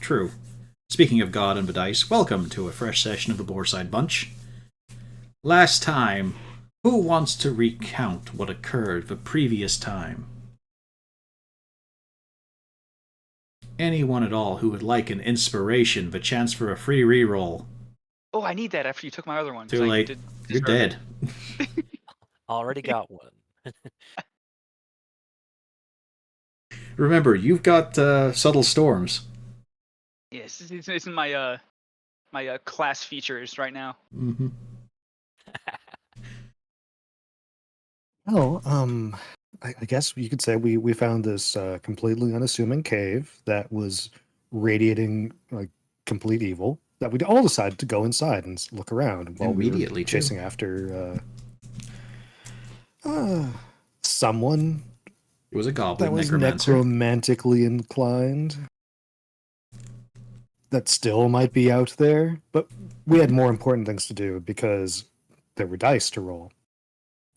True. Speaking of God and the dice, welcome to a fresh session of the Boarside Bunch. Last time, who wants to recount what occurred the previous time? Anyone at all who would like an inspiration, the chance for a free reroll? Oh, I need that after you took my other one. Too late. You're dead. Already got one. Remember, you've got subtle storms. Yes, it's in my my class features right now. Mm-hmm. Oh, I guess you could say we found this completely unassuming cave that was radiating like complete evil. That we all decided to go inside and look around while we Immediately, were too. chasing after someone It was a goblin that was necromancer. necromantically inclined. That still might be out there, but we had more important things to do because there were dice to roll,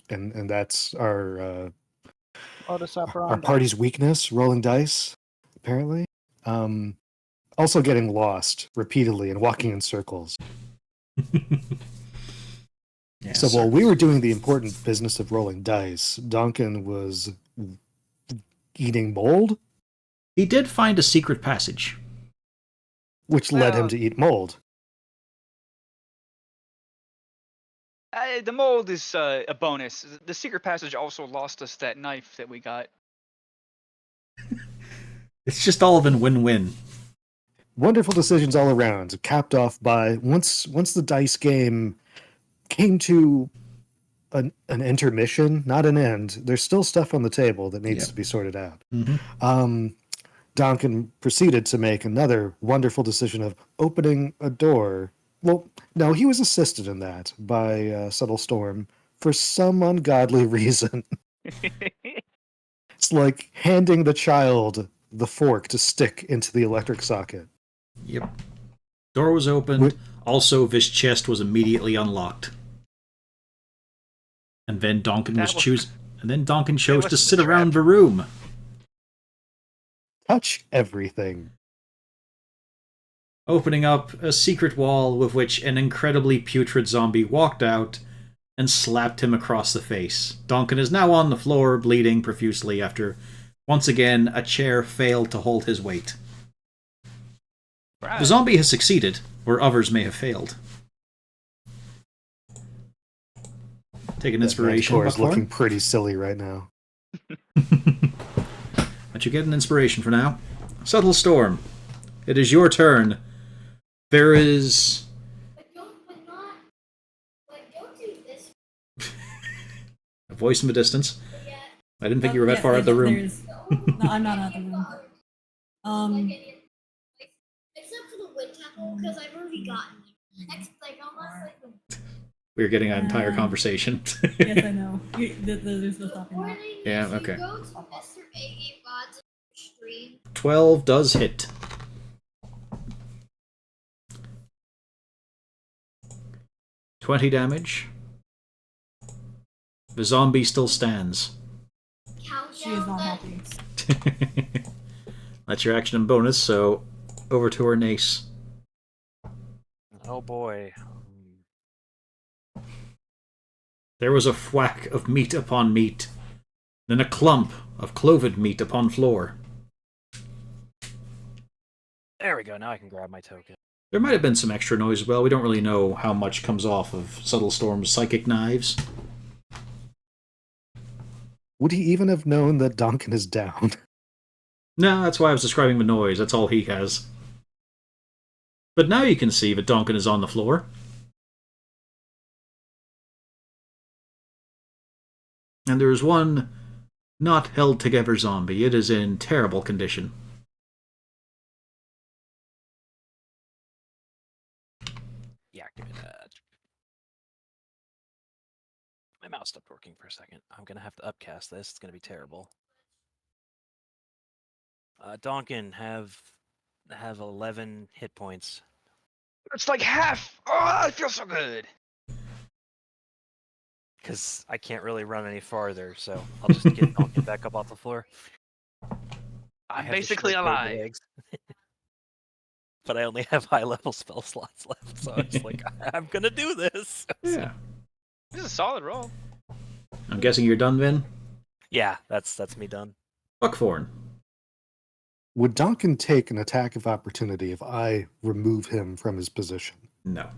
and that's our party's weakness, rolling dice, apparently. Also getting lost repeatedly and walking in circles. Yes, So sir. while we were doing the important business of rolling dice, Duncan was eating mold, He did find a secret passage. which led him Well- to eat mold. The mold is a bonus. The secret passage also lost us that knife that we got. It's just all been win-win. Wonderful decisions all around, capped off by once the dice game came to an intermission, not an end. There's still stuff on the table that needs Yep. to be sorted out. Mm-hmm. Duncan proceeded to make another wonderful decision of opening a door. Well, no, he was assisted in that by Subtle Storm for some ungodly reason. It's like handing the child the fork to stick into the electric socket. Yep. Door was opened. Also, this chest was immediately unlocked. And then Donkin chose to sit around the room. Touch everything. Opening up a secret wall with which an incredibly putrid zombie walked out and slapped him across the face. Donkin is now on the floor, bleeding profusely after, once again, a chair failed to hold his weight. Right. The zombie has succeeded, where others may have failed. Take an inspiration. Manticore is looking pretty silly right now. But you get an inspiration for now. Subtle Storm. It is your turn. There is... a voice in the distance. I didn't think you were that far out of the room. No, I'm not out of the room. Except for the wind tackle, because I've already gotten it. We were getting an entire conversation. Yes, I know. There's no stopping that. Yeah, okay. Go to Mr. A Bod's stream. 12 does hit. 20 damage. The zombie still stands. She is not happy. That's your action and bonus, so over to her Nace. Oh boy. There was a thwack of meat upon meat, then a clump of cloven meat upon floor. There we go. Now I can grab my token. There might have been some extra noise as well. We don't really know how much comes off of Subtle Storm's psychic knives. Would he even have known that Duncan is down? No, that's why I was describing the noise. That's all he has. But now you can see that Donkin is on the floor. And there is one not held together zombie. It is in terrible condition. Yeah, give me that. My mouse stopped working for a second. I'm gonna have to upcast this. It's gonna be terrible. Donkin, have 11 hit points. It's like half. Oh, I feel so good. Because I can't really run any farther, so I'll just get Donkin back up off the floor. I I'm have the basically short, curved alive. legs. but I only have high level spell slots left, so it's like I'm gonna do this. Yeah. This is a solid roll. I'm guessing you're done, Vin? Yeah, that's me done. Buckthorn. Would Duncan take an attack of opportunity if I remove him from his position? No.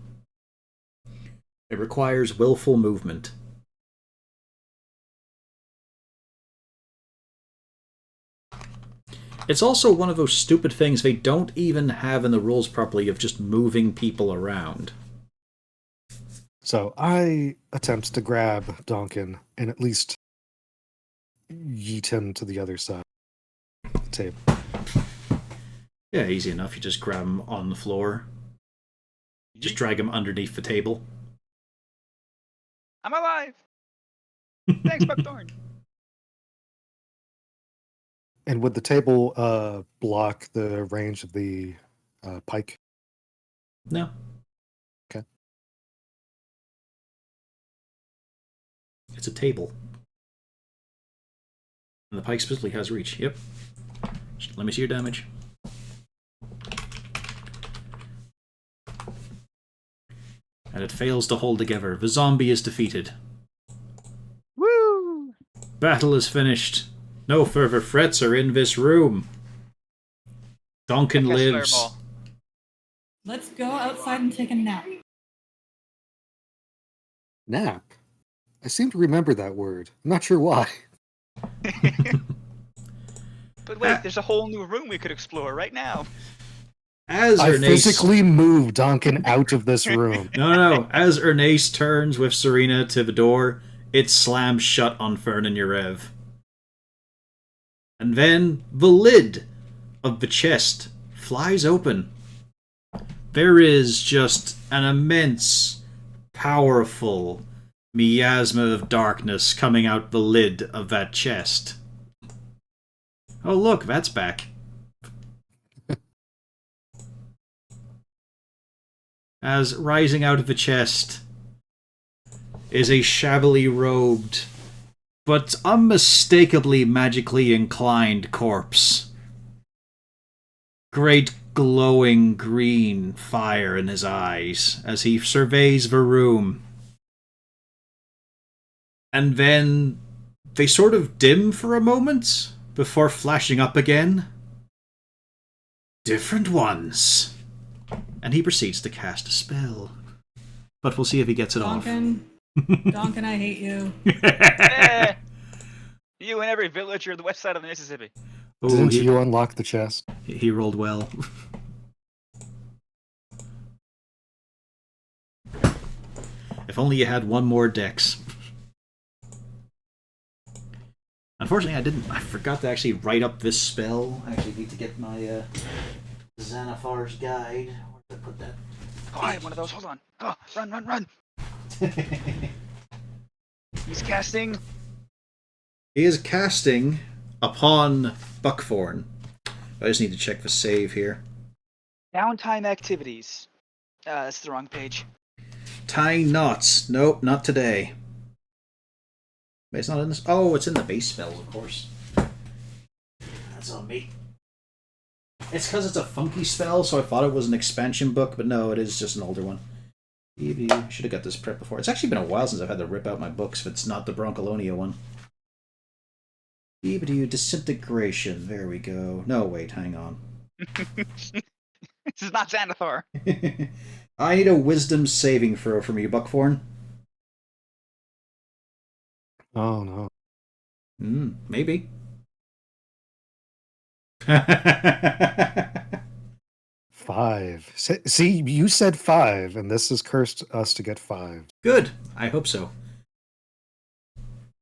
It requires willful movement. It's also one of those stupid things they don't even have in the rules properly of just moving people around. So I attempt to grab Duncan and at least yeet him to the other side of the table. Yeah, easy enough. You just grab him on the floor. Just drag him underneath the table. I'm alive. Thanks, Buckthorn. And would the table block the range of the pike? No. Okay. It's a table. And the pike specifically has reach. Yep. Let me see your damage. And it fails to hold together. The zombie is defeated. Woo! Battle is finished. No further threats are in this room. Duncan I cast lives. Fireball. Let's go outside and take a nap. Nap. I seem to remember that word. I'm not sure why. But wait, there's a whole new room we could explore right now. As I Ernace... physically moved Duncan out of this room. No. As Ernace turns with Serena to the door, it slams shut on Fern and Yurev. And then the lid of the chest flies open. There is just an immense, powerful miasma of darkness coming out the lid of that chest. Oh look, that's back. As rising out of the chest is a shabbily robed but unmistakably magically inclined corpse. Great glowing green fire in his eyes as he surveys the room. And then they sort of dim for a moment before flashing up again. Different ones. And he proceeds to cast a spell. But we'll see if he gets it Donkin, Donkin, I hate you. Eh, you and every villager of the west side of the Mississippi. off. Didn't you unlock the chest? He rolled well. If only you had one more dex. Unfortunately, I forgot to actually write up this spell. I actually need to get my Xanathar's Guide. Where did I put that? Oh, I have one of those. Hold on. Oh, run. He's casting. He is casting upon Buckthorn. I just need to check the save here. Downtime activities. That's the wrong page. Tying knots. Nope, not today. It's not in this. Oh, it's in the base spells, of course. That's on me. It's because it's a funky spell, so I thought it was an expansion book, but no, it is just an older one. I should have got this prep before. It's actually been a while since I've had to rip out my books if it's not the Broncolonia one. Disintegration. There we go. No, wait, hang on. This is not Xanathar. I need a wisdom saving throw from you, Buckthorn. Oh no. Maybe. 5. See, you said 5, and this has cursed us to get 5. Good. I hope so.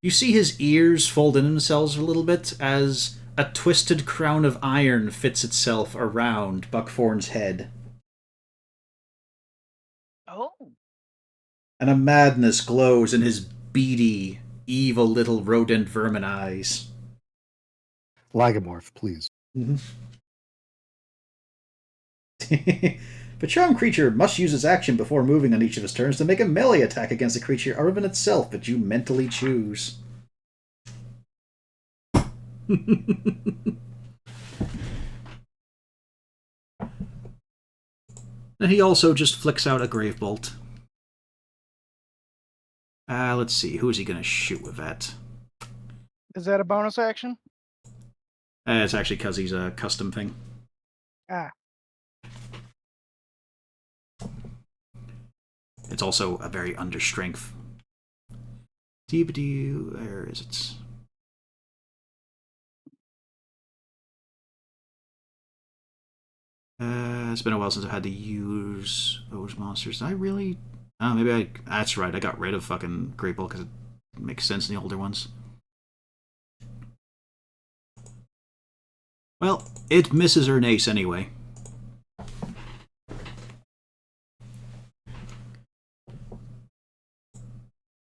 You see his ears fold in themselves a little bit as a twisted crown of iron fits itself around Buckthorn's head. Oh. And a madness glows in his beady, evil little rodent vermin eyes. Lagomorph, please. Mm-hmm. The charmed creature must use its action before moving on each of its turns to make a melee attack against the creature other than itself that you mentally choose. And he also just flicks out a Grave Bolt. Let's see, who is he going to shoot with that? Is that a bonus action? It's actually because he's a custom thing. Ah. It's also a very under strength. Where is it? It's been a while since I've had to use those monsters. Did I really? Oh, maybe I. That's right. I got rid of fucking Great Ball because it makes sense in the older ones. Well, it misses her Nace anyway.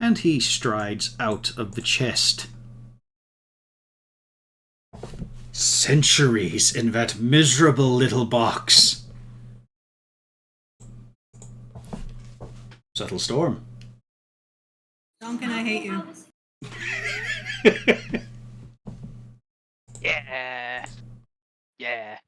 And he strides out of the chest. Centuries in that miserable little box. Subtle Storm. Duncan, I hate you. Yeah. Yeah.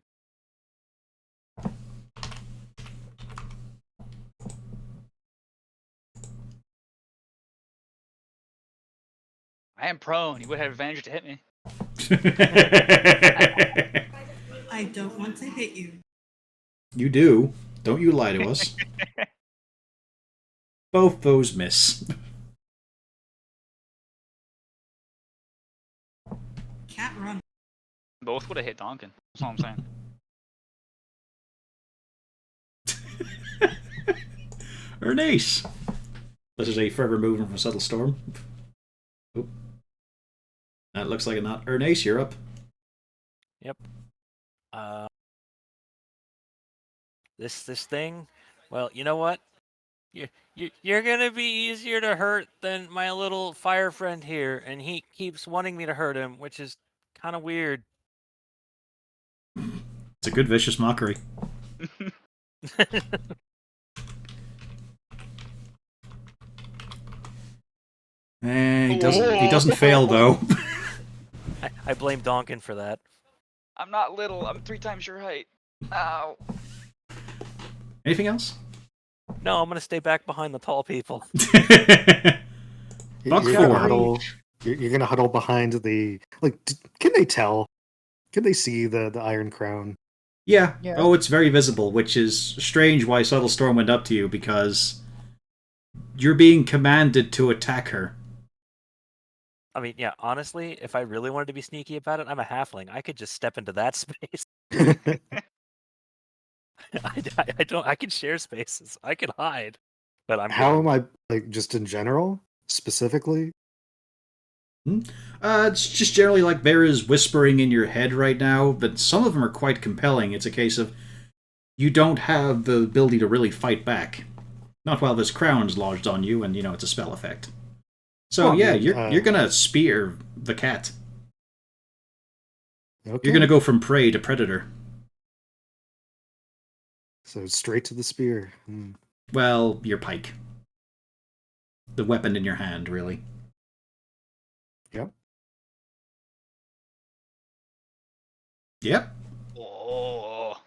I am prone. You would have advantage to hit me. I don't want to hit you. You do. Don't you lie to us. Both those miss. Cat run. Both would have hit Donkin. That's all I'm saying. Ernace. This is a further movement from Subtle Storm. Oop. That looks like a not. Ernace, you're up. Yep. This thing. Well, you know what? You're gonna be easier to hurt than my little fire friend here, and he keeps wanting me to hurt him, which is kind of weird. It's a good vicious mockery. He doesn't fail though. I blame Donkin for that. I'm not little. I'm 3 times your height. Ow. Anything else? No, I'm gonna stay back behind the tall people. Buck You're four. gonna huddle. You're gonna huddle behind the Can they tell? Can they see the Iron Crown? Yeah. Yeah. Oh, it's very visible, which is strange why Subtle Storm went up to you, because you're being commanded to attack her. I mean, yeah, honestly, if I really wanted to be sneaky about it, I'm a halfling. I could just step into that space. I don't. I can share spaces. I can hide, but I'm. How am I just in general, specifically? It's just generally like there is whispering in your head right now, but some of them are quite compelling. It's a case of you don't have the ability to really fight back. Not while this crown's lodged on you, and it's a spell effect. So Well, yeah, I mean, you're gonna spear the cat. Okay. You're gonna go from prey to predator. So straight to the spear. Well, your pike. The weapon in your hand, really. Yep. Yep. Oh.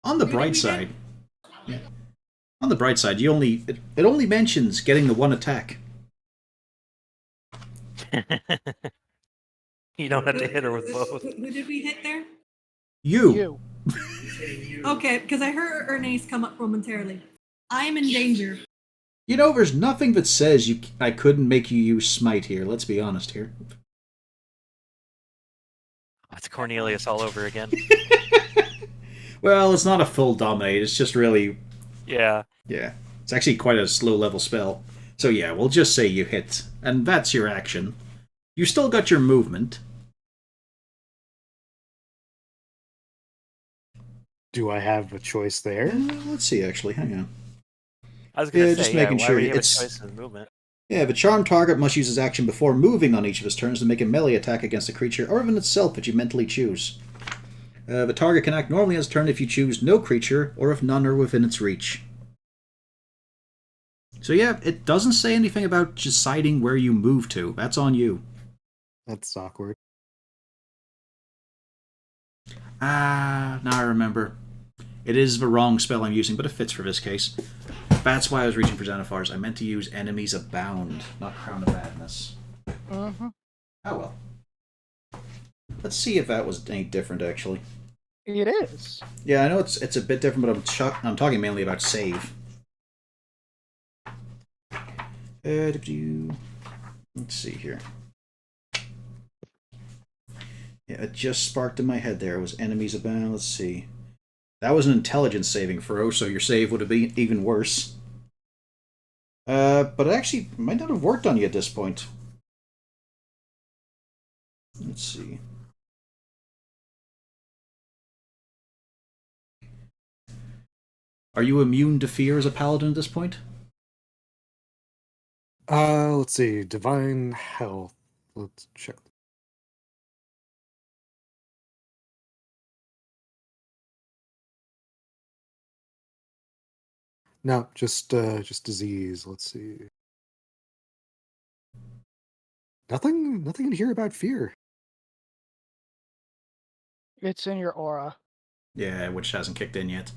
On the bright side. Yeah. On the bright side, it only mentions getting the one attack. You don't have to hit her with both. Who did we hit there? You. Okay, because I heard Ernace come up momentarily. I am in danger. There's nothing that says I couldn't make you use smite here. Let's be honest here. It's Cornelius all over again. Well, it's not a full dominate. It's just really... Yeah. Yeah. It's actually quite a slow level spell. So yeah, we'll just say you hit. And that's your action. You still got your movement. Do I have a choice there? Let's see, actually. Hang on. I was gonna say, just making why sure would you have a it's... choice in movement? Yeah, the charmed target must use his action before moving on each of his turns to make a melee attack against a creature or even itself that you mentally choose. The target can act normally as turn if you choose no creature or if none are within its reach. So yeah, it doesn't say anything about deciding where you move to. That's on you. That's awkward. Ah, now I remember. It is the wrong spell I'm using, but it fits for this case. That's why I was reaching for Xenophars. I meant to use Enemies Abound, not Crown of Madness. Mm-hmm. Oh well. Let's see if that was any different, actually. It is. Yeah, I know it's a bit different, but I'm talking mainly about save. Let's see here. Yeah, it just sparked in my head there. It was Enemies Abound. Let's see. That was an intelligence saving throw, so your save would have been even worse. But it actually might not have worked on you at this point. Let's see. Are you immune to fear as a paladin at this point? Let's see. Divine health. Let's check. No, just disease. Let's see. Nothing in here about fear. It's in your aura. Yeah, which hasn't kicked in yet.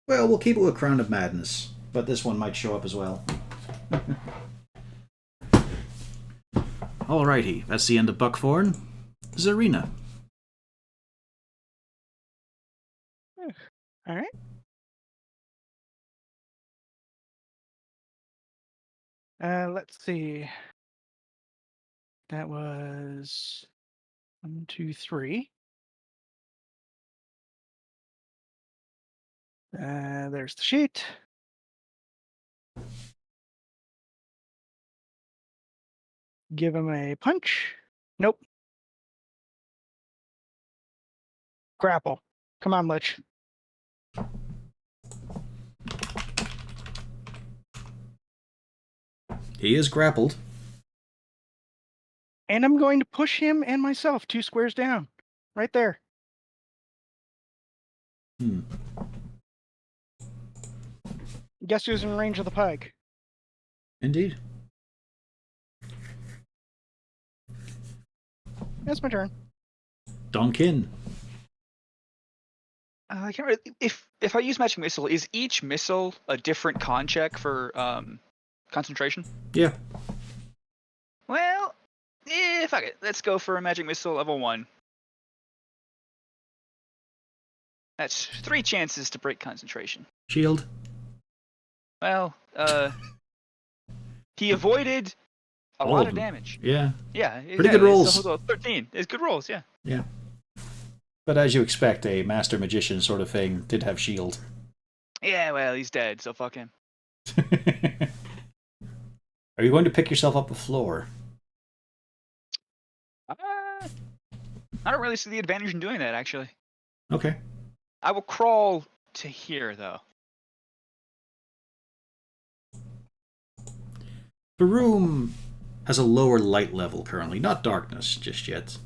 Well, we'll keep it with Crown of Madness, but this one might show up as well. Alrighty, that's the end of Buckthorn. Zarina. All right. Let's see. That was 1, 2, 3. There's the sheet. Give him a punch. Nope. Grapple. Come on, Lich. He is grappled. And I'm going to push him and myself 2 squares down. Right there. Guess who's in range of the pike? Indeed. That's my turn. Donkin. I can't really, if I use magic missile, is each missile a different con check for concentration? Yeah. Well, fuck it. Let's go for a magic missile level 1. That's 3 chances to break concentration. Shield. Well, he avoided a All lot of of them. damage. Yeah. Yeah, Pretty good rolls. 13. It's good rolls, yeah. Yeah. But as you expect, a master magician sort of thing did have shield. Yeah, well, he's dead, so fuck him. Are you going to pick yourself up the floor? I don't really see the advantage in doing that, actually. Okay. I will crawl to here, though. The room has a lower light level currently, not darkness just yet.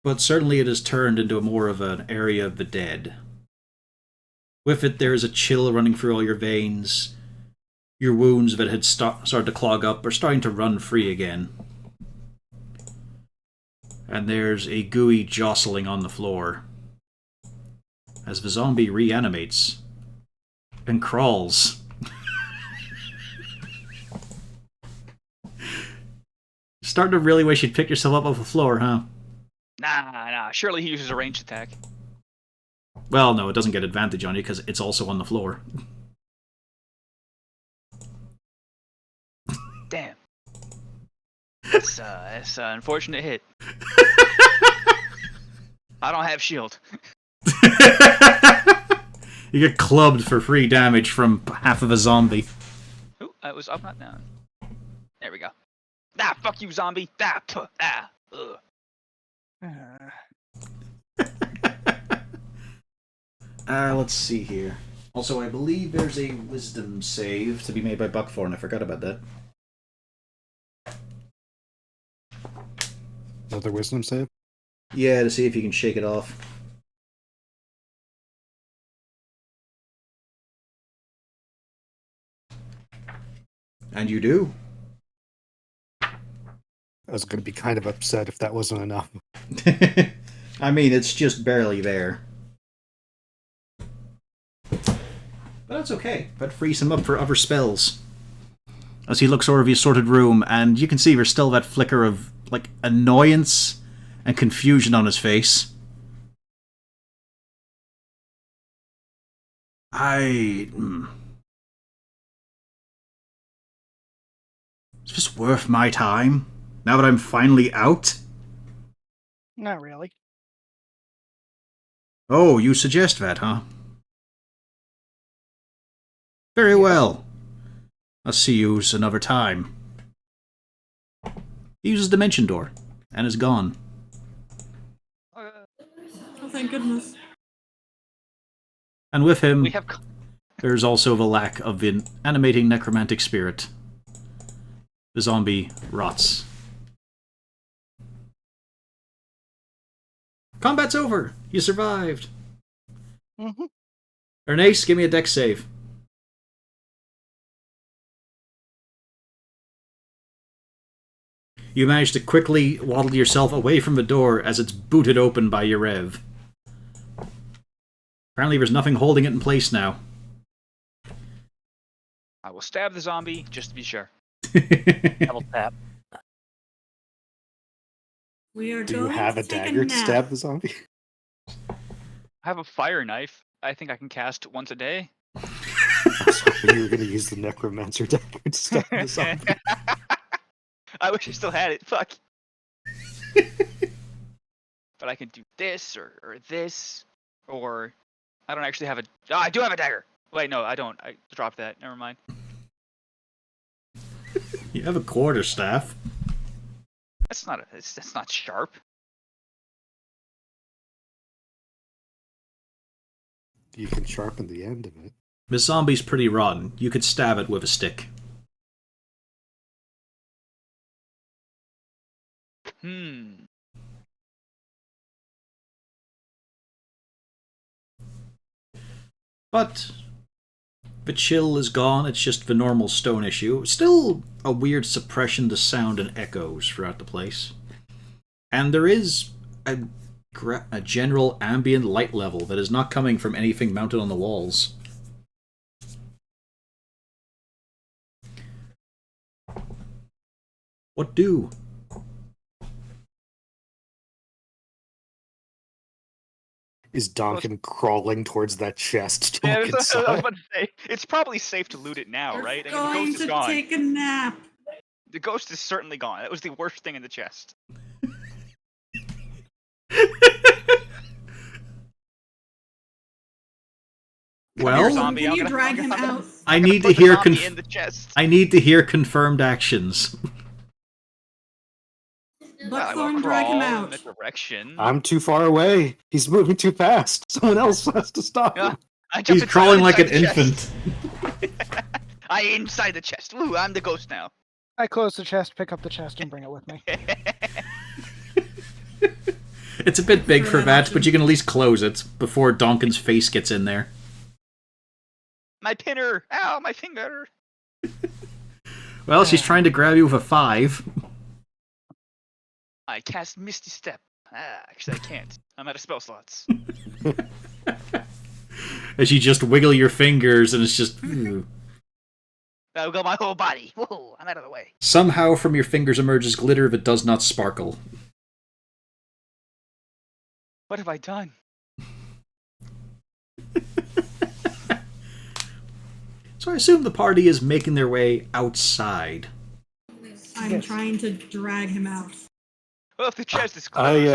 But certainly it has turned into more of an area of the dead. With it, there is a chill running through all your veins. Your wounds that had started to clog up are starting to run free again. And there's a gooey jostling on the floor as the zombie reanimates and crawls. Starting to really wish you'd pick yourself up off the floor, huh? Nah. Surely he uses a ranged attack. Well, no, it doesn't get advantage on you because it's also on the floor. Damn. That's an unfortunate hit. I don't have shield. You get clubbed for free damage from half of a zombie. Ooh, I was up, not down. There we go. Ah, fuck you, zombie. Ugh. Let's see here. Also, I believe there's a wisdom save to be made by Buckthorn. I forgot about that. Another wisdom save? Yeah, to see if you can shake it off. And you do. I was going to be kind of upset if that wasn't enough. I mean, it's just barely there. But that's okay. That frees him up for other spells. As he looks over the assorted room, and you can see there's still that flicker of, like, annoyance and confusion on his face. Is this worth my time? Now that I'm finally out? Not really. Oh, you suggest that, huh? Very well. I'll see you another time. He uses Dimension Door, and is gone. Oh, thank goodness. And with him, We have. there's also the lack of the animating necromantic spirit. The zombie rots. Combat's over! You survived! Mm-hmm. Ernace, give me a dex save. You manage to quickly waddle yourself away from the door as it's booted open by Yarev. Apparently there's nothing holding it in place now. I will stab the zombie just to be sure. Double tap. We are Do you going have to a take dagger a to nap. stab the zombie? I have a fire knife. I think I can cast once a day. I was hoping you were going to use the necromancer dagger to stab the zombie. I wish I still had it. Fuck. But I can do this or this, or I don't actually have a. Oh, I do have a dagger. Wait, no, I don't. I dropped that. Never mind. You have a quarterstaff. That's not. That's not sharp. You can sharpen the end of it. This zombie's pretty rotten. You could stab it with a stick. But the chill is gone, it's just the normal stone issue. Still a weird suppression to sound and echoes throughout the place. And there is a general ambient light level that is not coming from anything mounted on the walls. What do? Is Donkin crawling towards that chest to Yeah, look that's what I was inside? about to say. It's probably safe to loot it now, We're right? I mean, the going ghost is to gone. take a nap. The ghost is certainly gone. That was the worst thing in the chest. Well, zombie, Can I'm you gonna- drag I'm him gonna- out? I I'm gonna need to put the hear zombie in the chest. I need to hear confirmed actions. I will Buckthorn, drag him crawl out. in the direction. I'm too far away. He's moving too fast. Someone else has to stop Yeah. him. I jumped He's inside- crawling I'm like an inside the chest. infant. I inside the chest. Woo, I'm the ghost now. I close the chest, pick up the chest, and bring it with me. It's a bit big For for that that, option. but you can at least close it before Donkin's face gets in there. My pinner! Ow, my finger! Well, she's trying to grab you with a 5. I cast Misty Step. Actually, I can't. I'm out of spell slots. As you just wiggle your fingers, and it's just... That'll go my whole body. Whoa, I'm out of the way. Somehow from your fingers emerges glitter that does not sparkle. What have I done? So I assume the party is making their way outside. I'm Yes. trying to drag him out. Well, if the chest is closed,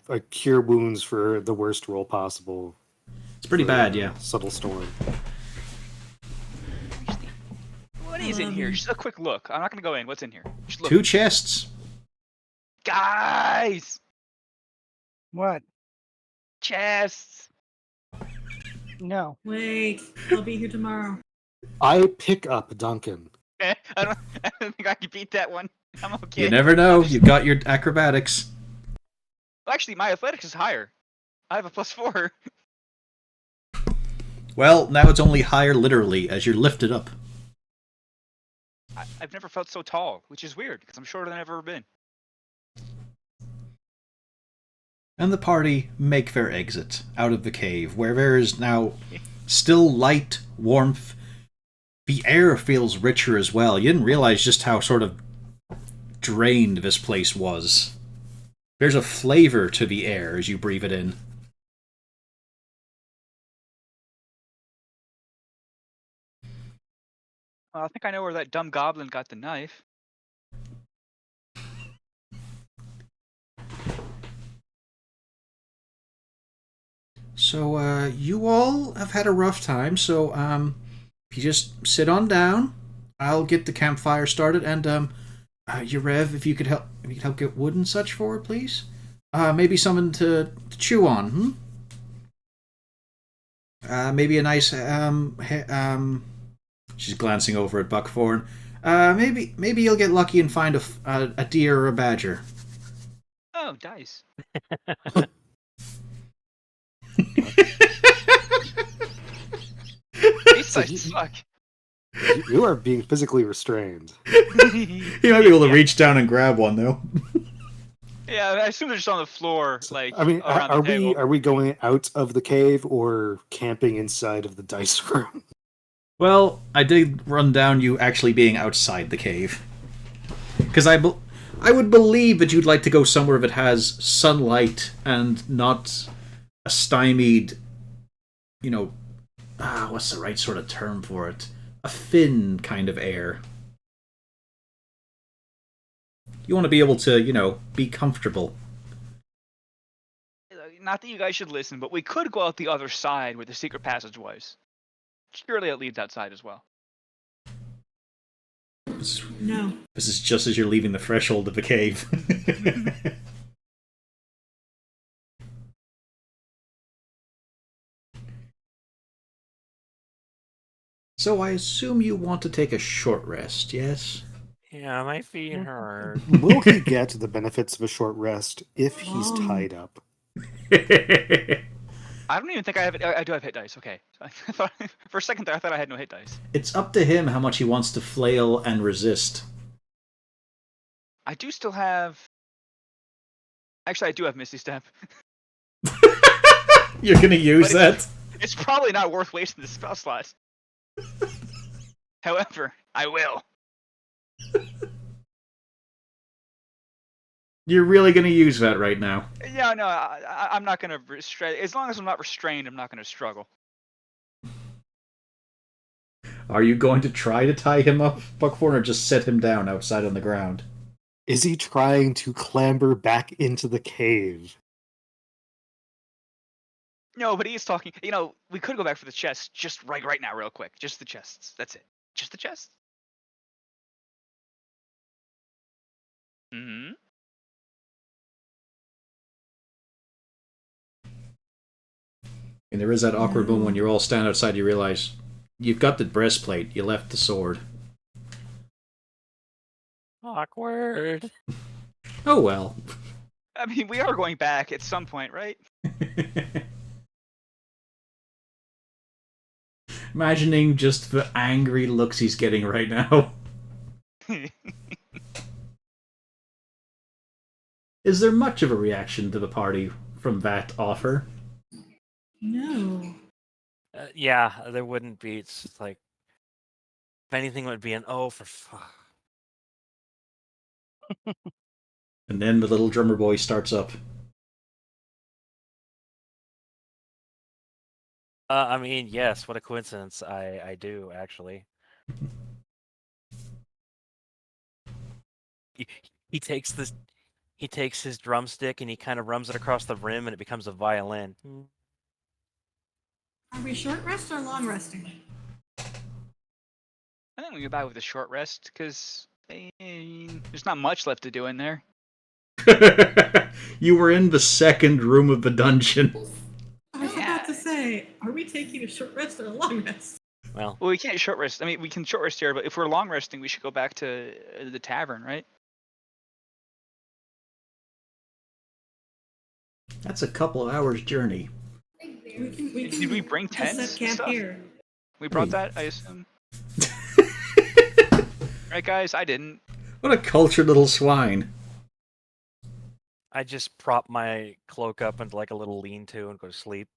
I cure wounds for the worst roll possible. It's pretty for, bad, yeah. Subtle storm. What is in here? Just a quick look. I'm not gonna go in. What's in here? Just look. 2 chests. Guys! What? Chests! No. Wait, I'll be here tomorrow. I pick up Duncan. I don't think I can beat that one. I'm okay. You never know. You've got your acrobatics. Well, actually, my athletics is higher. I have a +4. Well, now it's only higher literally as you're lifted up. I've never felt so tall, which is weird because I'm shorter than I've ever been. And the party make their exit out of the cave, where there is now still light, warmth. The air feels richer as well. You didn't realize just how sort of drained this place was. There's a flavor to the air as you breathe it in. Well, I think I know where that dumb goblin got the knife. So, you all have had a rough time, so, if you just sit on down, I'll get the campfire started, and, Yarev, if you could help get wood and such for it, please? Maybe something to chew on, maybe a nice, she's glancing over at Buckthorn. Maybe you'll get lucky and find a deer or a badger. Oh, dice. These dice suck. You are being physically restrained. He might be able to reach down and grab one, though. Yeah, I assume they're just on the floor, like I mean, around are the table. we going out of the cave or camping inside of the dice room? Well, I did run down you actually being outside the cave. Because I would believe that you'd like to go somewhere that has sunlight and not a stymied, what's the right sort of term for it? A thin kind of air. You want to be able to, be comfortable. Not that you guys should listen, but we could go out the other side where the secret passage was. Surely it leads outside as well. No. This is just as you're leaving the threshold of the cave. So I assume you want to take a short rest, yes? Yeah, my feet hurt. Will he get the benefits of a short rest if he's tied up? I don't even think I have it. I do have hit dice. Okay. For a second there, I thought I had no hit dice. It's up to him how much he wants to flail and resist. I do still have. Actually, I do have Misty Step. You're gonna use that? It's probably not worth wasting the spell slot. However, I will. You're really gonna use that right now? Yeah, no, I'm not gonna restrain. As long as I'm not restrained, I'm not gonna struggle. Are you going to try to tie him up, Buckthorn, or just set him down outside on the ground? Is he trying to clamber back into the cave? No, but he's talking. We could go back for the chests just right now, real quick. Just the chests. That's it. Just the chests. Mm-hmm. And there is that awkward moment when you all stand outside, you realize you've got the breastplate, you left the sword. Awkward. Oh well. I mean, we are going back at some point, right? Imagining just the angry looks he's getting right now. Is there much of a reaction to the party from that offer? No. Yeah, there wouldn't be. It's just like, if anything, would be an oh for fuck. And then the little drummer boy starts up. I mean, yes. What a coincidence. I do actually. He takes this. He takes his drumstick and he kind of rums it across the rim, and it becomes a violin. Are we short rest or long resting? I think we go back with a short rest because there's not much left to do in there. You were in the second room of the dungeon. I was about to say, are we taking a short rest or a long rest? Well, we can't short rest. I mean, we can short rest here, but if we're long resting, we should go back to the tavern, right? That's a couple of hours' journey. Did we bring just tents? set camp stuff? here. We brought that, I assume. Right, guys? I didn't. What a cultured little swine. I just prop my cloak up into like a little lean-to and go to sleep.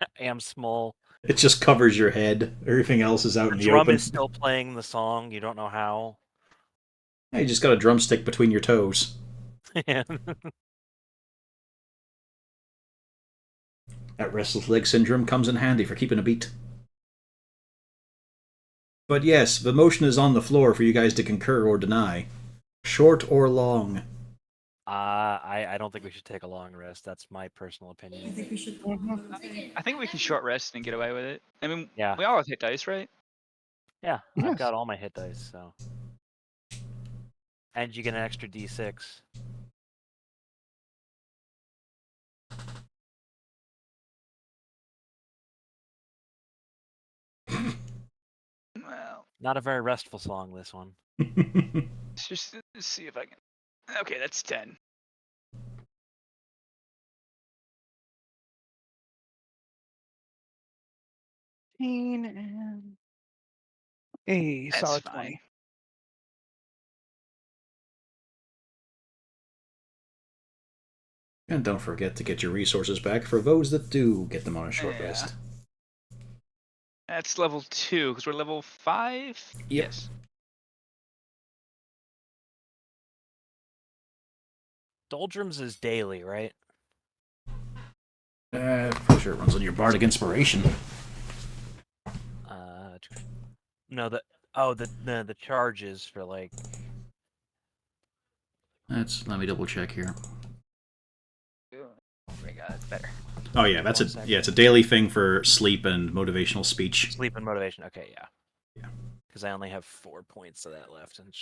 I am small. It just covers your head. Everything else is out in The the drum open. is still playing the song. You don't know how. Yeah, you just got a drumstick between your toes. That restless leg syndrome comes in handy for keeping a beat. But yes, the motion is on the floor for you guys to concur or deny. Short or long? I don't think we should take a long rest. That's my personal I opinion. think we should. I think we can short rest and get away with it. I mean, Yeah. we all have hit dice, right? Yeah, I've Yes. got all my hit dice, so. And you get an extra d6. Well, Not a very restful song, this one. let's just see if I can. Okay, that's 10. And a That's solid fine. 20. And don't forget to get your resources back for those that do get them on a short Yeah. rest. That's level 2, because we're level 5? Yep. Yes. Doldrums is daily, right? Pretty sure it runs on your bardic inspiration. No, the charges for like. Let me double check here. Oh my god, it's better. Oh yeah, it's a daily thing for sleep and motivational speech. Sleep and motivation. Okay, yeah. Yeah. Because I only have 4 points of that left. And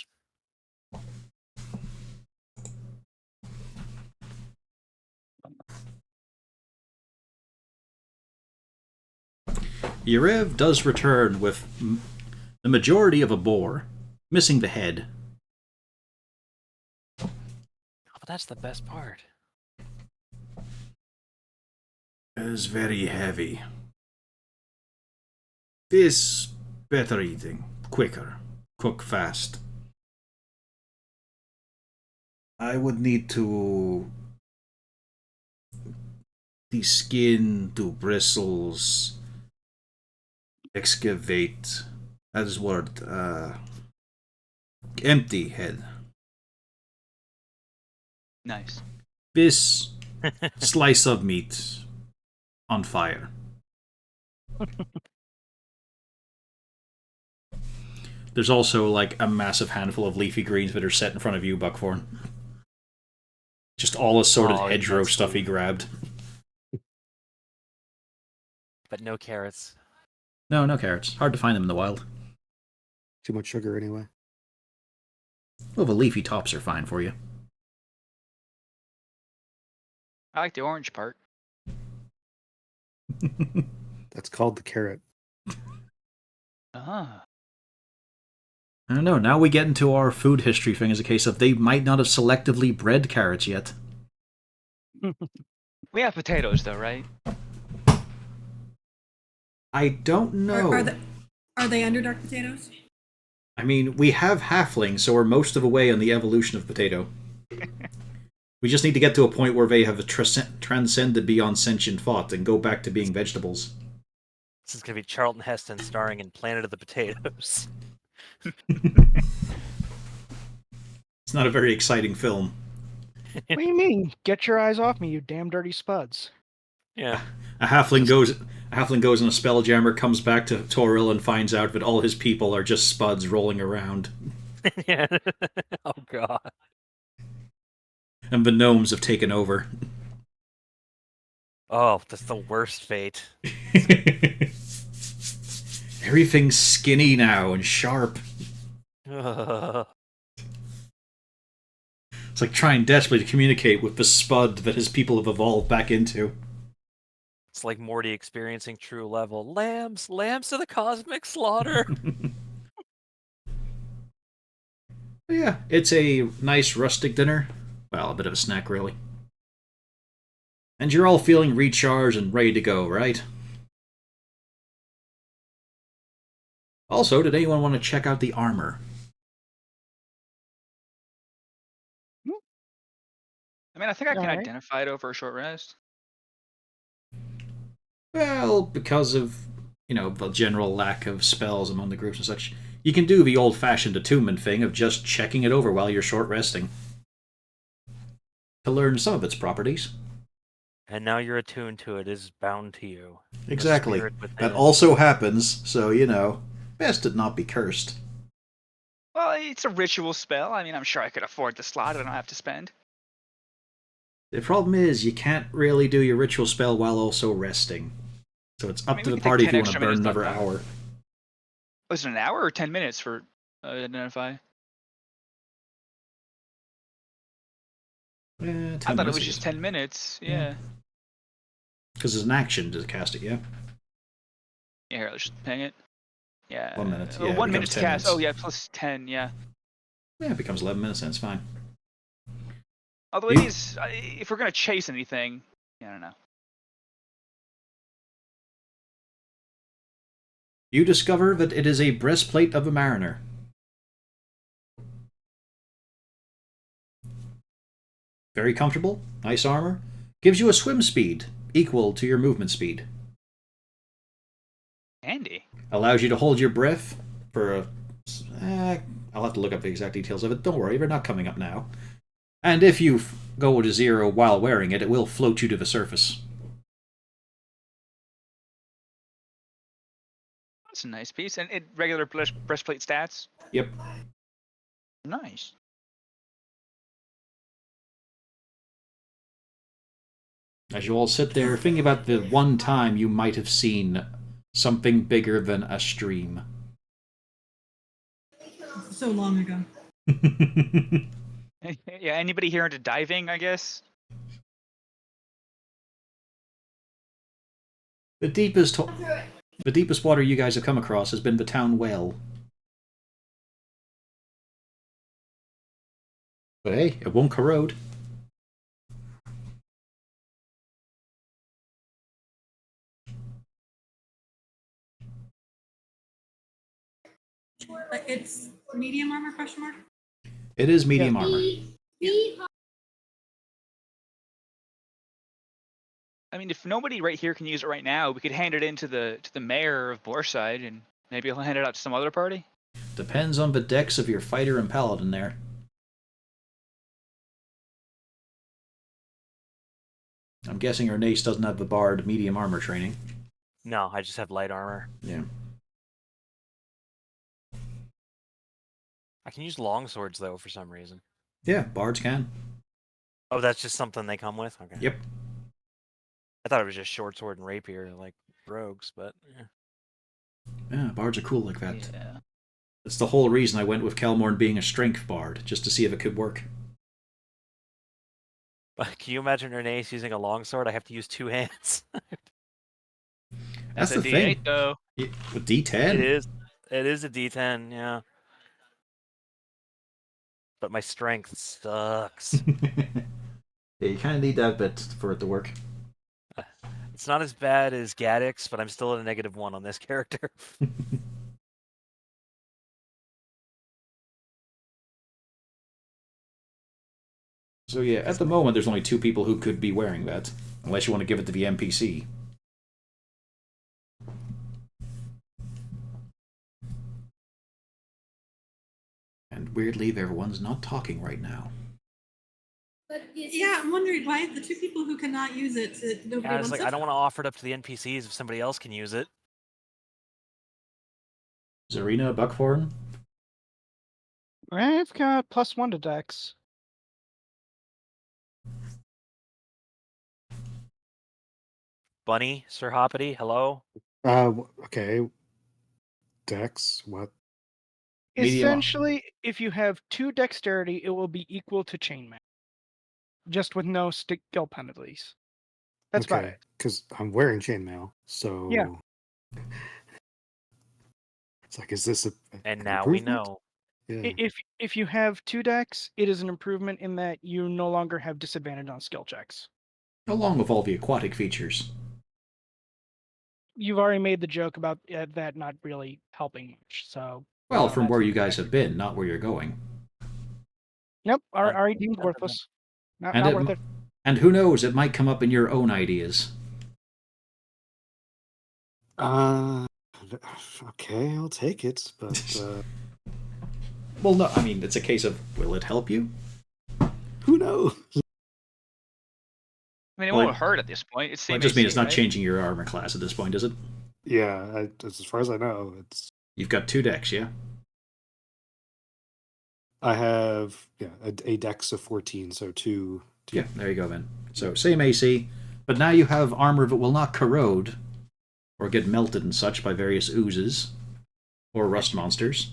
Yarev does return with the majority of a boar, missing the head. oh, but that's the best part. It is very heavy. This better eating, quicker, cook fast. I would need to de-skin, do bristles, excavate. That is word. Empty head. Nice. This slice of meat on fire. There's also like a massive handful of leafy greens that are set in front of you, Buckthorn. Just all assorted hedgerow stuff he grabbed. But no carrots. No carrots. Hard to find them in the wild. Too much sugar anyway. Well, the leafy tops are fine for you. I like the orange part. That's called the carrot. Ah. I don't know. Now we get into our food history thing as a case of they might not have selectively bred carrots yet. We have potatoes, though, right? I don't know. Are they underdark potatoes? I mean, we have halflings, so we're most of the way on the evolution of potato. We just need to get to a point where they have transcended beyond sentient thought and go back to being vegetables. This is going to be Charlton Heston starring in Planet of the Potatoes. It's not a very exciting film. What do you mean? Get your eyes off me, you damn dirty spuds. Yeah. A halfling goes on a spelljammer, comes back to Toril and finds out that all his people are just spuds rolling around. Yeah. Oh, God. And the gnomes have taken over. Oh, that's the worst fate. Everything's skinny now and sharp. Ugh. It's like trying desperately to communicate with the spud that his people have evolved back into. It's like Morty experiencing true level. Lambs to the cosmic slaughter. Yeah, it's a nice rustic dinner. Well, a bit of a snack, really. And you're all feeling recharged and ready to go, right? Also, did anyone want to check out the armor? I mean, I think I can Alright. identify it over a short rest. Well, because of, the general lack of spells among the groups and such, you can do the old-fashioned attunement thing of just checking it over while you're short resting to learn some of its properties. And now you're attuned to it, is bound to you. Exactly. spirit That within. also happens, so, best it not be cursed. Well, it's a ritual spell. I mean, I'm sure I could afford the slot. I don't have to spend. The problem is, you can't really do your ritual spell while also resting. So it's up mean, to we the could take party if 10 you want to extra burn minutes another on that. hour. Was it an hour or 10 minutes for identify? 10 I thought it minutes, was I just guess. 10 minutes. Yeah. Yeah. Because it's an action to cast it, yeah? Yeah, here, let's just ping it. Yeah. 1 minute. Oh, Yeah, it 1 becomes minute to 10 cast. minutes. Oh, yeah, plus 10, yeah. Yeah, it becomes 11 minutes, and it's fine. Although it is, if we're going to chase anything, I don't know. You discover that it is a breastplate of a mariner. Very comfortable, nice armor, gives you a swim speed equal to your movement speed. Handy. Allows you to hold your breath for a. I'll have to look up the exact details of it. Don't worry, they're not coming up now. And if you go to 0 while wearing it, it will float you to the surface. That's a nice piece. And it regular breastplate stats. Yep. Nice. As you all sit there thinking about the one time you might have seen something bigger than a stream. So long ago. Yeah, anybody here into diving, I guess? The deepest water you guys have come across has been the town well. But hey, it won't corrode. It's medium armor, question mark? It is medium armor. I mean, if nobody right here can use it right now, we could hand it in to the mayor of Boarside, and maybe he'll hand it out to some other party. Depends on the decks of your fighter and paladin there. I'm guessing Ernace doesn't have the bard medium armor training. No, I just have light armor. Yeah. I can use long swords though for some reason. Yeah, bards can. Oh, that's just something they come with? Okay. Yep. I thought it was just short sword and rapier like rogues, but yeah. Yeah, bards are cool like that. Yeah. That's the whole reason I went with Kelmorn being a strength bard, just to see if it could work. But can you imagine Renee's using a longsword? I have to use 2 hands. That's a the D8 thing. though. With D10? It is. It is a D10, yeah. But my strength sucks. Yeah, you kind of need that bit for it to work. It's not as bad as Gaddix, but I'm still at a -1 on this character. So yeah, at the moment there's only 2 people who could be wearing that, unless you want to give it to the NPC. And weirdly, everyone's not talking right now. Yeah, I'm wondering why the 2 people who cannot use it, nobody I was wants like, it. I don't want to offer it up to the NPCs if somebody else can use it. Zarina, Buckthorn? I've got +1 to Dex. Bunny, Sir Hoppity, hello? Okay. Dex, what? Medium- Essentially, if you have 2 dexterity, it will be equal to chainmail. Just with no skill penalties. That's about Okay, it. because I'm wearing chainmail, so Yeah. It's like, is this And an now we improvement? know. Yeah. If you have 2 dex, it is an improvement in that you no longer have disadvantage on skill checks. Along with all the aquatic features. you've already made the joke about that not really helping much. So. Well, from that's where what you we guys actually have do. been, not where you're going. Nope, our Un- 18's worthless. Not And worth it. And who knows, it might come up in your own ideas. Okay, I'll take it, but Well, no, I mean, it's a case of, will it help you? who knows? I mean, it Well, won't hurt at this point. It's Well, same it just means AC, it's not right? changing your armor class at this point, is it? Yeah, as far as I know, You've got 2 decks, yeah? I have a dex of 14, so two. Yeah, there you go then. So, same AC, but now you have armor that will not corrode or get melted and such by various oozes or rust monsters.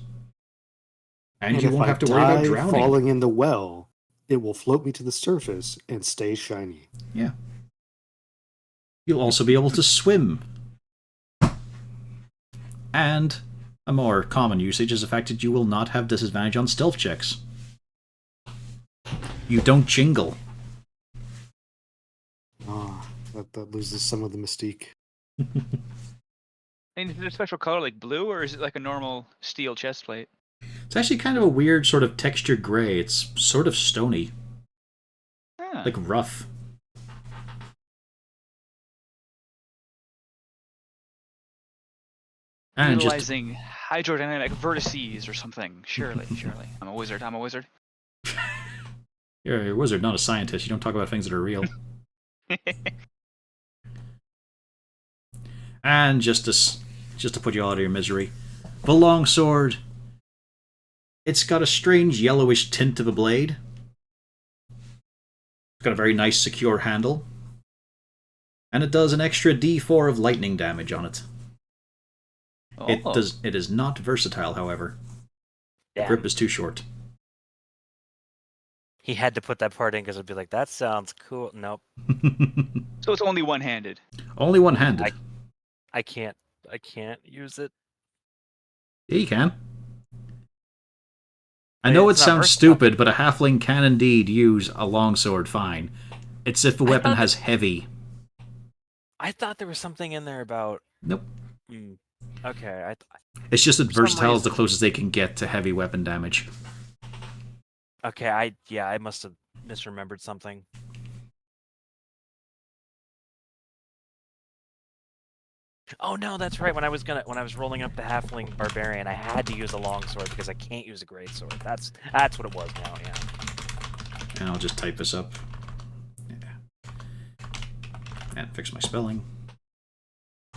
And you if won't I have to worry about die drowning. falling in the well, it will float me to the surface and stay shiny. Yeah. You'll also be able to swim. And a more common usage is the fact that you will not have disadvantage on stealth checks. You don't jingle. Ah, that loses some of the mystique. And is it a special color like blue, or is it like a normal steel chest plate? It's actually kind of a weird sort of textured gray. It's sort of stony. Ah. Like rough. And Utilizing hydrodynamic vertices or something. Surely. I'm a wizard. You're a wizard, not a scientist. You don't talk about things that are real. And just to put you out of your misery, the longsword. It's got a strange yellowish tint to the blade. It's got a very nice secure handle. And it does an extra D4 of lightning damage on it. Oh. It is not versatile, however. The Damn. grip is too short. He had to put that part in because it'd be like, that sounds cool. Nope. So it's only one-handed. Only one-handed. I can't use it. Yeah, you can. I Wait, know it it's not sounds versatile. stupid, but a halfling can indeed use a longsword fine. It's if the weapon thought has heavy. I thought there was something in there about. Nope. Okay. It's just that For some versatile is the reason- closest they can get to heavy weapon damage. Okay. I must have misremembered something. Oh no, that's right. When I was rolling up the halfling barbarian, I had to use a longsword because I can't use a greatsword. That's what it was now. Yeah. And I'll just type this up. Yeah. And fix my spelling.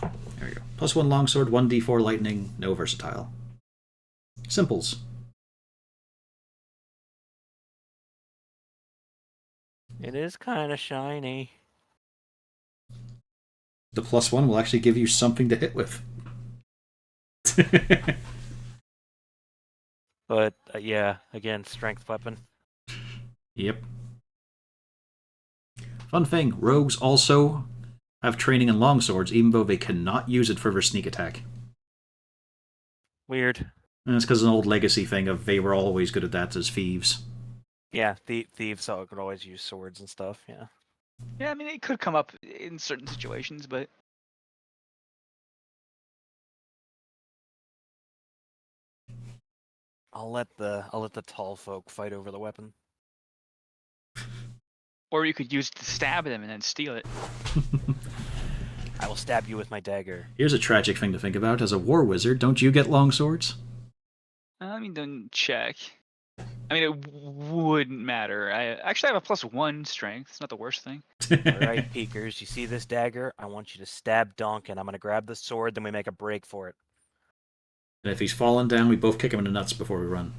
There we go. +1 longsword, 1d4 lightning, no versatile. Simples. It is kind of shiny. The +1 will actually give you something to hit with. But yeah, again, strength weapon. Yep. Fun thing, rogues also have training in longswords, even though they cannot use it for their sneak attack. Weird. And it's because of an old legacy thing of they were always good at that as thieves. Yeah, thieves could always use swords and stuff. Yeah. Yeah, I mean, it could come up in certain situations, but I'll let the tall folk fight over the weapon. or you could use it to stab them and then steal it. I will stab you with my dagger. Here's a tragic thing to think about. As a war wizard, don't you get longswords? I mean, don't check. I mean, it wouldn't matter. I actually have a +1 strength. It's not the worst thing. All right, peekers, you see this dagger? I want you to stab Duncan. I'm gonna grab the sword, then we make a break for it. And if he's fallen down, we both kick him in the nuts before we run.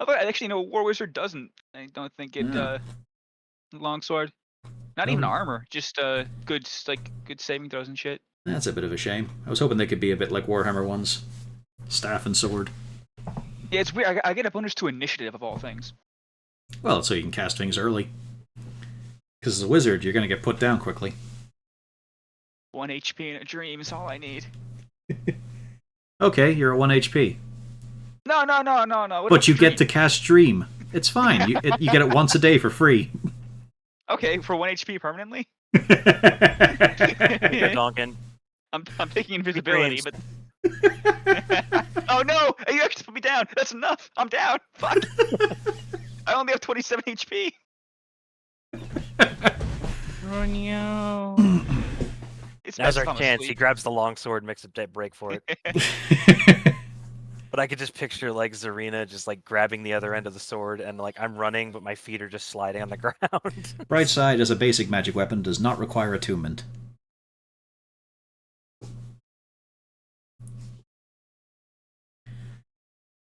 Although, actually, no, War Wizard doesn't. I don't think it. Yeah. Longsword. Not Oh. even armor. Just good saving throws and shit. That's a bit of a shame. I was hoping they could be a bit like Warhammer ones. Staff and sword. Yeah, it's weird. I get a bonus to initiative of all things. Well, so you can cast things early. Because as a wizard, you're going to get put down quickly. 1 HP in a dream is all I need. Okay, you're at 1 HP. No. But you get to cast Dream. It's fine. You get it once a day for free. Okay, for 1 HP permanently? Here, Donkin. I'm taking invisibility, dreams. but oh no! You actually put me down. That's enough. I'm down. Fuck. I only have 27 HP. Oh no. It's Now's best our if I'm chance. He asleep. grabs the longsword, makes a break for it. But I could just picture like Zarina just like grabbing the other end of the sword, and like I'm running, but my feet are just sliding on the ground. Bright side, as a basic magic weapon, does not require attunement.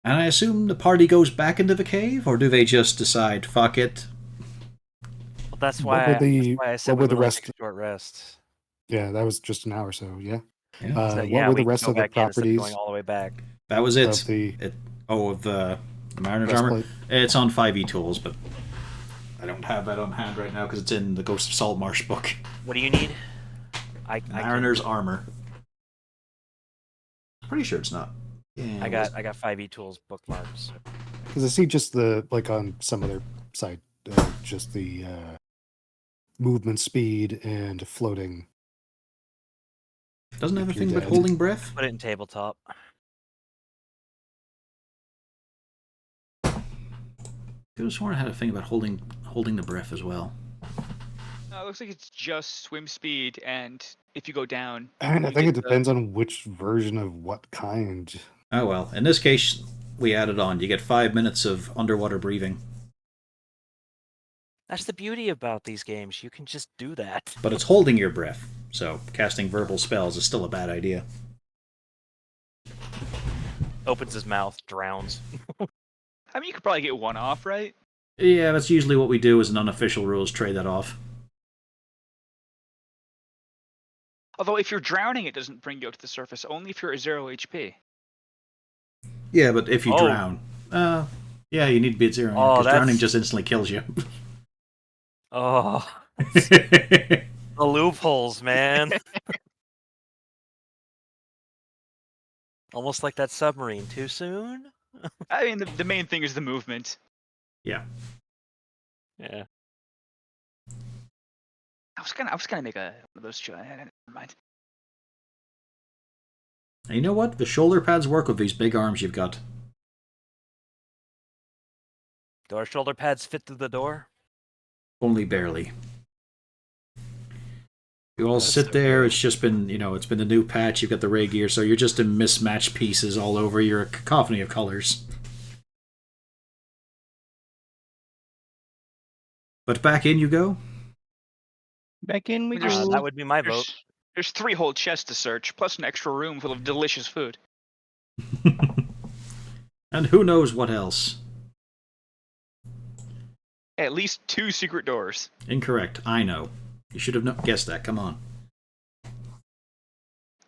And I assume the party goes back into the cave, or do they just decide, fuck it? Well, that's What why. were the- that's why I said what we were the would only rest- take a short rest. Yeah, that was just an hour, so yeah. Yeah. So, What were we the can rest go of the back in instead of properties going all the way back. That was it. of the Of the Mariner's Armor. breastplate? It's on 5e tools, but I don't have that on hand right now because it's in the Ghost of Saltmarsh book. What do you need? I Mariner's Armor. Pretty sure it's not. Yeah, I got 5e tools bookmarks. Because I see just the like on some other site, just the movement speed and floating. Doesn't have a If you're thing but dead. holding breath. Put it in tabletop. Could have sworn it had a thing about holding the breath as well. No, it looks like it's just swim speed, and if you go down. And I you think get it depends on which version of what kind. Oh well. In this case, we added on. You get 5 minutes of underwater breathing, That's the beauty about these games. You can just do that. but it's holding your breath. So casting verbal spells is still a bad idea. Opens his mouth, drowns. I mean, you could probably get one off, right? Yeah, that's usually what we do as an unofficial rules. Trade that off. Although if you're drowning, it doesn't bring you up to the surface. Only if you're at 0 HP. Yeah, but if you Oh. drown, yeah, you need to be at 0 Oh, because drowning that's- just instantly kills you. Oh, the loopholes, man. Almost like that submarine. Too soon? I mean, the main thing is the movement. Yeah. Yeah. I was gonna make one of those. Never mind. And you know what? The shoulder pads work with these big arms you've got. Do our shoulder pads fit through the door? Only barely. You all That's sit so there. great. It's just been, it's been a new patch. You've got the ray gear, so you're just in mismatched pieces all over. You're a cacophony of colors. But back in you go. Back in we There's- go. That would be my vote. There's 3 whole chests to search, plus an extra room full of delicious food. And who knows what else? At least 2 secret doors. Incorrect. I know. You should have guessed that. Come on.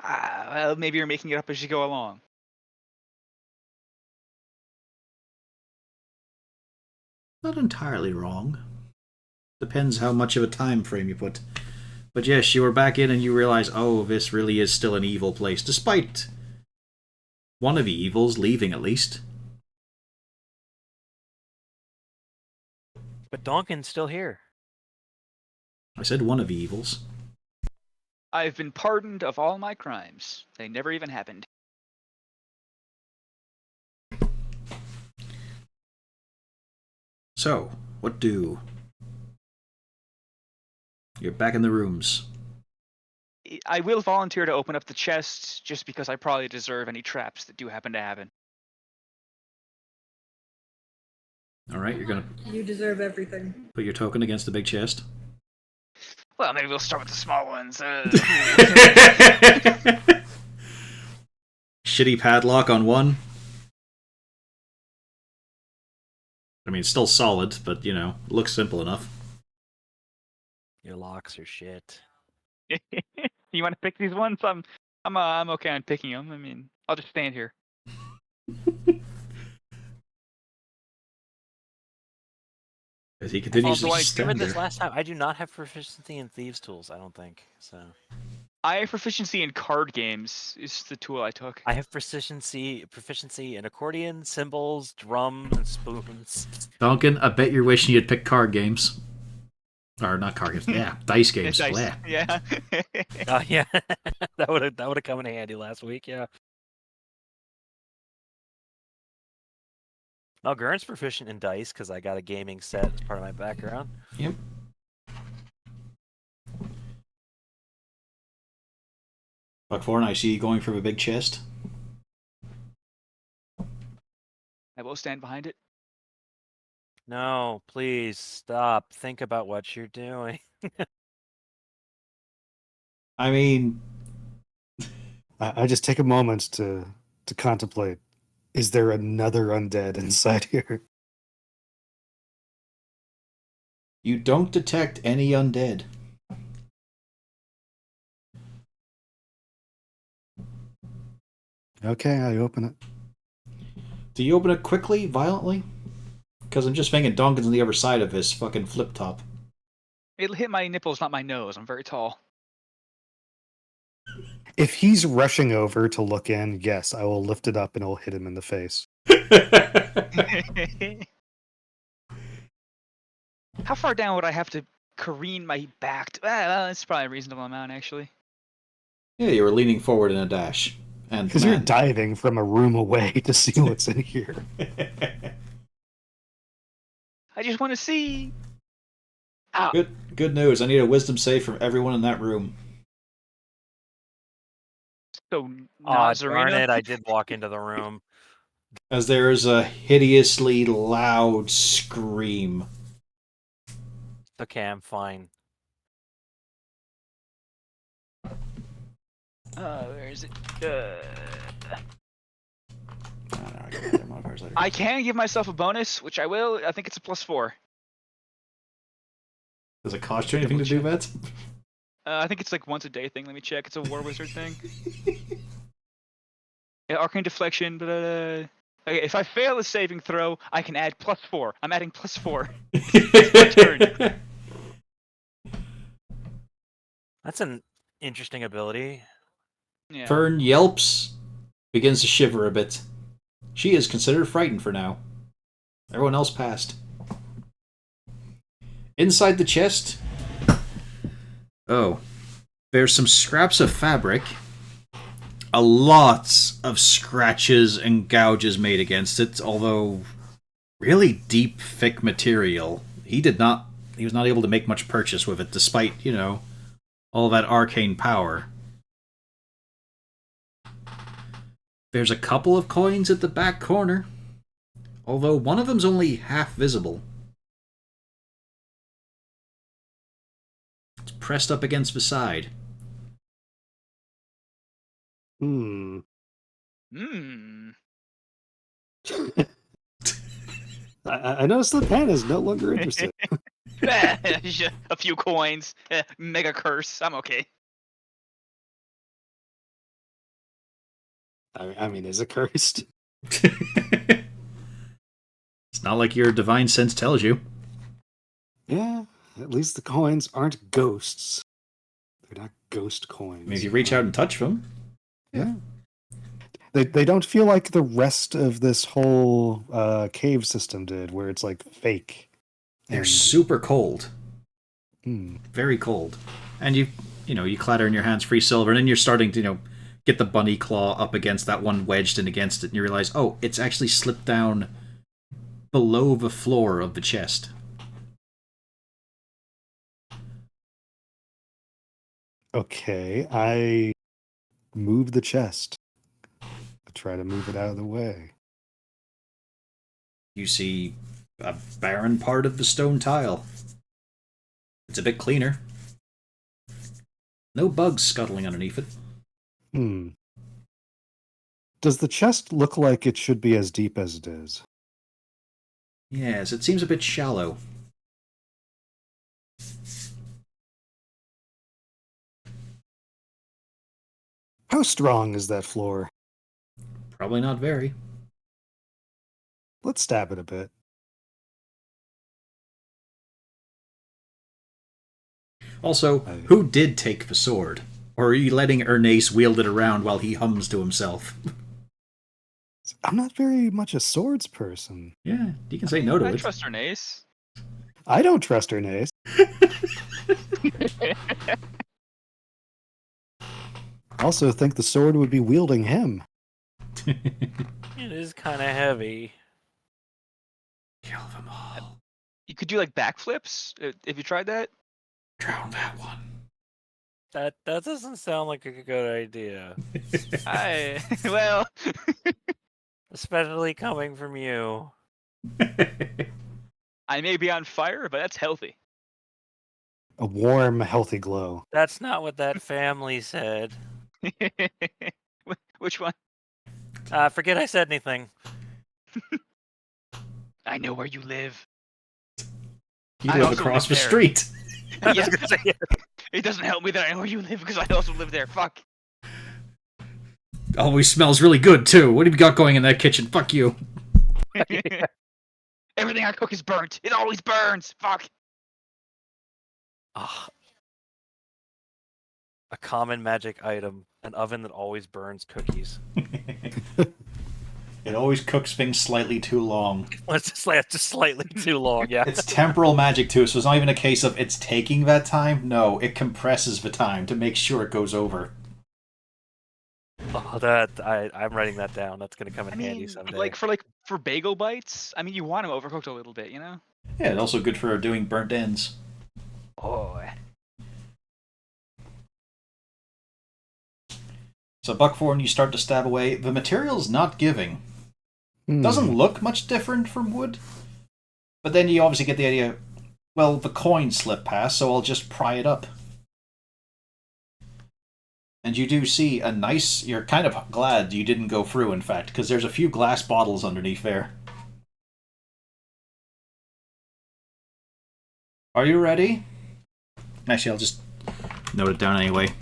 Well, maybe you're making it up as you go along. Not entirely wrong. Depends how much of a time frame you put. But yes, you were back in and you realize, oh, this really is still an evil place, despite one of the evils leaving at least. But Donkin's still here. I said one of the evils. I've been pardoned of all my crimes. They never even happened. So, what do? You're back in the rooms. I will volunteer to open up the chests just because I probably deserve any traps that do happen to happen. Alright, you're gonna You deserve everything. put your token against the big chest. Well, maybe we'll start with the small ones. Shitty padlock on one. I mean, it's still solid, but, looks simple enough. Your locks are shit. You want to pick these ones? I'm okay on picking them. I mean, I'll just stand here. As he continues Also, to I stand covered this there. last time. I do not have proficiency in thieves' tools. I don't think so. I have proficiency in card games. Is the tool I took. I have proficiency in accordion, cymbals, drums, and spoons. Duncan, I bet you're wishing you'd pick card games. Or not card games. Yeah, dice games. Dice. Bleh. Yeah. Oh yeah, that would have come in handy last week. Yeah. Oh, Gurn's proficient in dice because I got a gaming set as part of my background. Yep. Buckthorn, I see you going for a big chest. I will stand behind it. No, please stop. Think about what you're doing. I mean, I just take a moment to contemplate. Is there another undead inside here? you don't detect any undead. Okay, I open it. Do you open it quickly, violently? Because I'm just thinking Donkin's on the other side of this fucking flip top. It'll hit my nipples, not my nose. I'm very tall. If he's rushing over to look in, yes, I will lift it up and I'll hit him in the face. How far down would I have to careen my back? That's probably a reasonable amount, actually. Yeah, you were leaning forward in a dash. And Because you're diving from a room away to see what's in here. I just want to see. Ow. Good news. I need a wisdom save from everyone in that room. So, Aw, darn Nazarena. it! I did walk into the room. As there is a hideously loud scream. Okay, I'm fine. Where is it? Later. I can give myself a bonus, which I will. I think it's a +4. Does it cost you anything to do that? I think it's like once a day thing. Let me check. It's a War Wizard thing. Yeah, Arcane Deflection. Okay, if I fail a saving throw, I can add +4. I'm adding +4. It's my turn. That's an interesting ability. Yeah. Fern yelps, begins to shiver a bit. She is considered frightened for now. Everyone else passed. Inside the chest, there's some scraps of fabric, a lot of scratches and gouges made against it, although really deep, thick material. He was not able to make much purchase with it, despite, all that arcane power. There's a couple of coins at the back corner, although one of them's only half visible. It's pressed up against the side. Hmm. I noticed the pen is no longer interested. A few coins. Mega curse. I'm okay. I mean, is it cursed? It's not like your divine sense tells you. Yeah, at least the coins aren't ghosts. They're not ghost coins. Maybe you reach out and touch them. Yeah. They don't feel like the rest of this whole cave system did, where it's like fake. They're super cold. Very cold. And you clatter in your hands free silver, and then you're starting to, get the bunny claw up against that one wedged in against it, and you realize, oh, it's actually slipped down below the floor of the chest. Okay, I move the chest. I try to move it out of the way. You see a barren part of the stone tile. It's a bit cleaner. No bugs scuttling underneath it. Does the chest look like it should be as deep as it is? Yes, it seems a bit shallow. How strong is that floor? Probably not very. Let's stab it a bit. Also, who did take the sword? Or are you letting Ernace wield it around while he hums to himself? I'm not very much a swords person. Yeah, you can say no to I it. trust Ernace. I don't trust Ernace. I also think the sword would be wielding him. It is kind of heavy. Kill them all. You could do like backflips. If you tried that. Drown that one. That doesn't sound like a good idea. Well. Especially coming from you. I may be on fire, but that's healthy. A warm, healthy glow. That's not what that family said. Which one? Forget I said anything. I know where you live. You I live also across the live there. street. Yeah. It doesn't help me that I know where you live because I also live there. Fuck. Always smells really good, too. What have you got going in that kitchen? Fuck you. Everything I cook is burnt. It always burns. Fuck. A common magic item. An oven that always burns cookies. It always cooks things slightly too long. It's just slightly too long, yeah. It's temporal magic, too, so it's not even a case of it's taking that time. No, it compresses the time to make sure it goes over. Oh, I'm writing that down. That's gonna come in handy someday. For bagel bites, I mean, you want them overcooked a little bit, you know? Yeah, it's also good for doing burnt ends. Oh. So buckthorn, you start to stab away. The material's not giving. Doesn't look much different from wood. But then you obviously get the idea, well, the coin slipped past, so I'll just pry it up. And you do see a nice... You're kind of glad you didn't go through, in fact, because there's a few glass bottles underneath there. Are you ready? Actually, I'll just note it down anyway.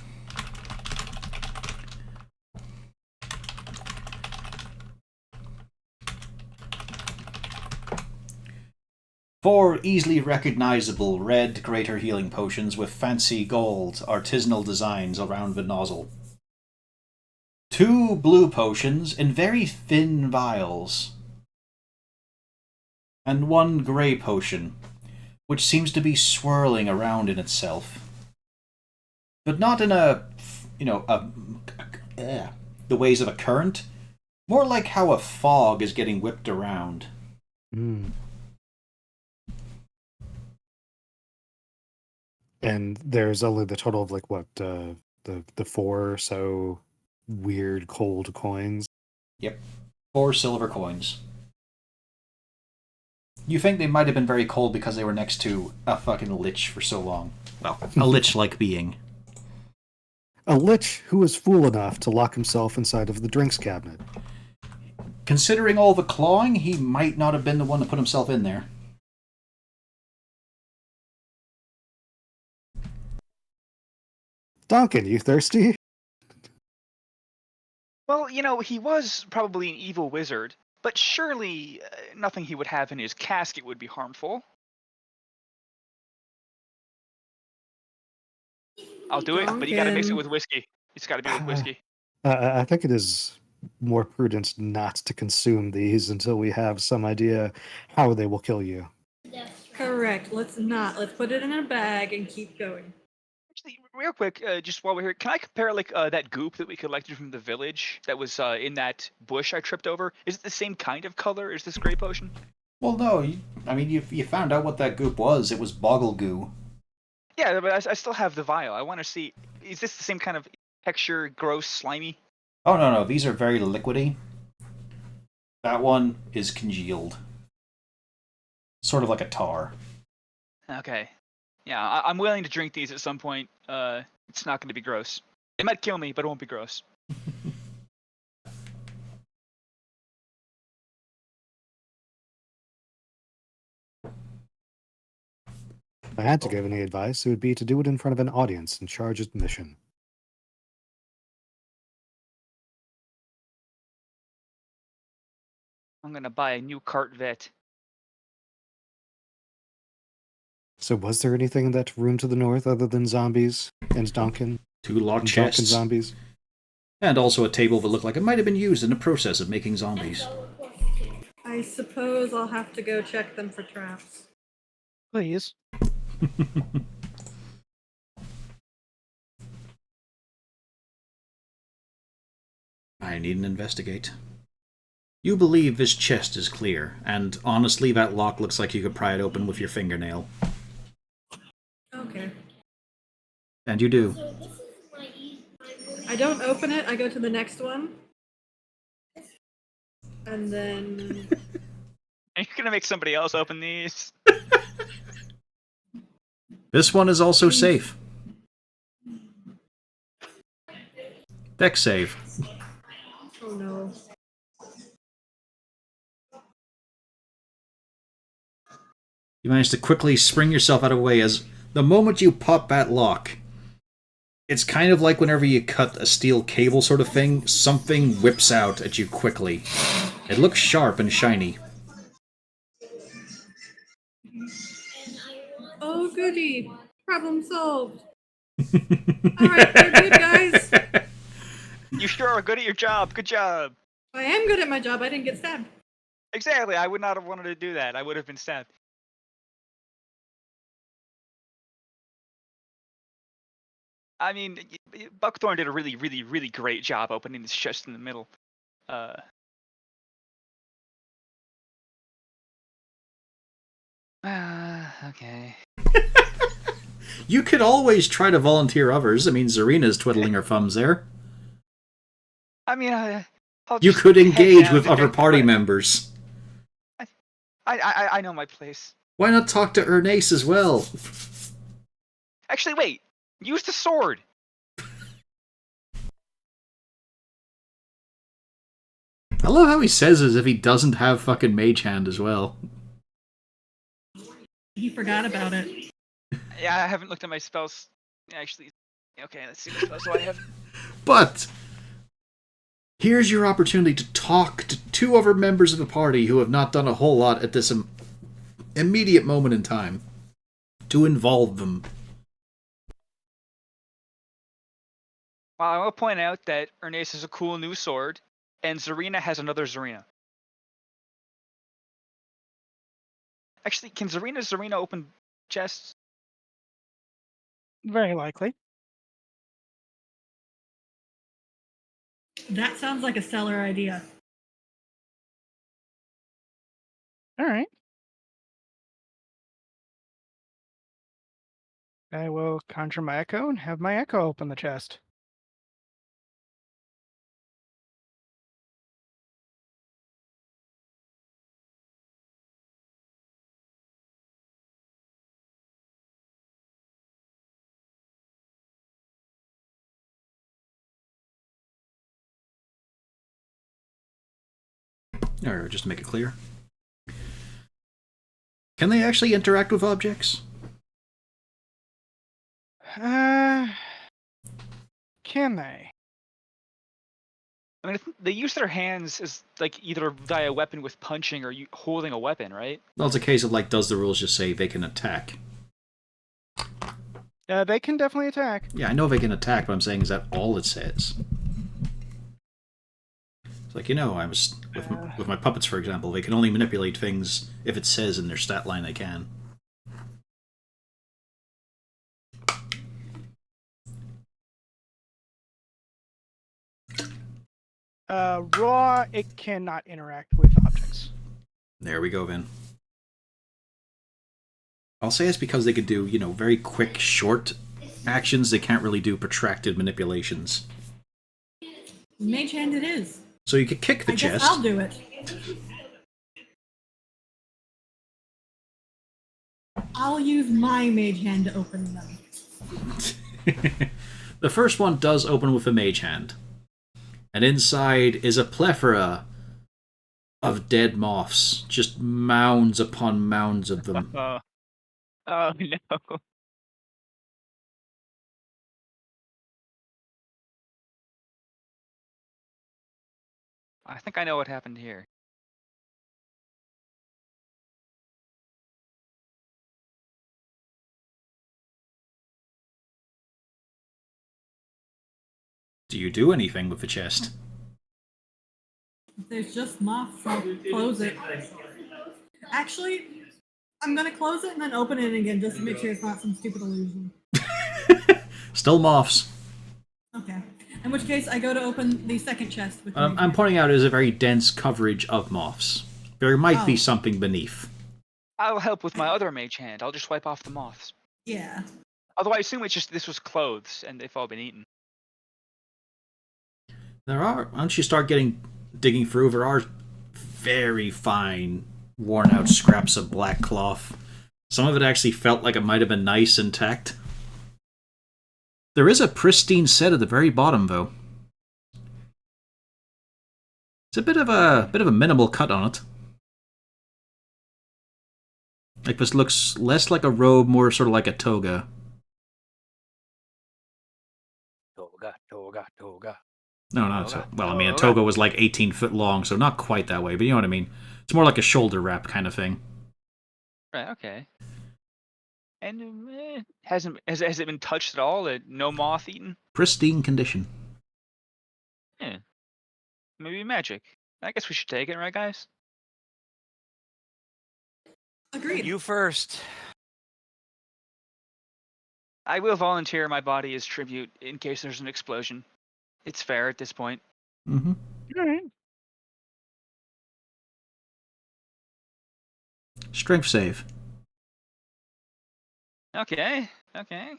Four easily recognizable red greater healing potions with fancy gold artisanal designs around the nozzle. 2 blue potions in very thin vials. And 1 grey potion, which seems to be swirling around in itself. But not in the ways of a current. More like how a fog is getting whipped around. And there's only the total of the 4 or so weird cold coins. Yep. 4 silver coins. You think they might have been very cold because they were next to a fucking lich for so long. Well, a lich-like being. A lich who was fool enough to lock himself inside of the drinks cabinet. Considering all the clawing, he might not have been the one to put himself in there. Duncan, you thirsty? Well, he was probably an evil wizard, but surely nothing he would have in his casket would be harmful. I'll do it, but you gotta mix it with whiskey. It's gotta be with whiskey. I think it is more prudent not to consume these until we have some idea how they will kill you. Correct. Let's not. Let's put it in a bag and keep going. Actually, real quick, just while we're here, can I compare that goop that we collected from the village that was in that bush I tripped over? Is it the same kind of color as this gray potion? Well, no. You found out what that goop was. It was boggle goo. Yeah, but I still have the vial. I want to see, is this the same kind of texture, gross, slimy? Oh, no. These are very liquidy. That one is congealed. Sort of like a tar. Okay. Yeah, I'm willing to drink these at some point. It's not going to be gross. It might kill me, but it won't be gross. If I had to give any advice, it would be to do it in front of an audience and charge admission. I'm going to buy a new cart vet. So was there anything in that room to the north other than zombies and Duncan? 2 locked And chests. Duncan zombies? And also a table that looked like it might have been used in the process of making zombies. I suppose I'll have to go check them for traps. Please. I needn't investigate. You believe this chest is clear, and honestly, that lock looks like you could pry it open with your fingernail. Okay. And you do. So this is my I don't open it. I go to the next one. And then... Are you gonna make somebody else open these? This one is also safe. Dex save. Oh no. You manage to quickly spring yourself out of the way as the moment you pop that lock, it's kind of like whenever you cut a steel cable sort of thing, something whips out at you quickly. It looks sharp and shiny. Oh goody. Problem solved. Alright, we're good, guys. You sure are good at your job. Good job. I am good at my job. I didn't get stabbed. Exactly. I would not have wanted to do that. I would have been stabbed. I mean, Buckthorn did a really, really, really great job opening this chest in the middle. Okay. You could always try to volunteer others. I mean, Zarina's twiddling her thumbs there. I mean, I'll You just could head engage down with to other check party the- members. I know my place. Why not talk to Ernace as well? Actually, wait. Use the sword. I love how he says as if he doesn't have fucking Mage Hand as well. He forgot about it. Yeah, I haven't looked at my spells. Actually, okay, let's see what spells I have. But here's your opportunity to talk to two other members of the party who have not done a whole lot at this immediate moment in time. To involve them. Well, I will point out that Ernace has a cool new sword, and Zarina has another Zarina. Actually, can Zarina open chests? Very likely. That sounds like a stellar idea. All right. I will conjure my echo and have my echo open the chest. Or just to make it clear. Can they actually interact with objects? Can they? I mean, they use their hands as like either via a weapon with punching or holding a weapon, right? Well, it's a case of like, does the rules just say they can attack? They can definitely attack. Yeah, I know they can attack, but I'm saying, is that all it says? It's like, I was with my puppets, for example, they can only manipulate things if it says in their stat line they can. Raw, it cannot interact with objects. There we go, then. I'll say it's because they could do, very quick, short actions. They can't really do protracted manipulations. Mage hand it is. So you could kick the I chest. guess I'll do it. I'll use my mage hand to open them. The first one does open with a mage hand. And inside is a plethora of dead moths. Just mounds upon mounds of them. Oh no. I think I know what happened here. Do you do anything with the chest? If there's just moths, I'll close it. Actually, I'm gonna close it and then open it again just to make sure it's not some stupid illusion. Still moths. Okay. In which case, I go to open the second chest. With I'm pointing out it is a very dense coverage of moths. There might be something beneath. I'll help with my other mage hand. I'll just wipe off the moths. Yeah. Although I assume it's just this was clothes and they've all been eaten. There are, once you start digging through, there are very fine, worn out scraps of black cloth. Some of it actually felt like it might have been nice intact. There is a pristine set at the very bottom, though. It's a bit of a minimal cut on it. Like this looks less like a robe, more sort of like a toga. Toga. No, not a toga. Well, I mean, a toga was like 18 foot long, so not quite that way, but you know what I mean. It's more like a shoulder wrap kind of thing. Right. Okay. And has it been touched at all? No moth eaten? Pristine condition. Yeah. Maybe magic. I guess we should take it, right, guys? Agreed. You first. I will volunteer my body as tribute in case there's an explosion. It's fair at this point. Mm-hmm. Alright. Strength save. Okay. Okay.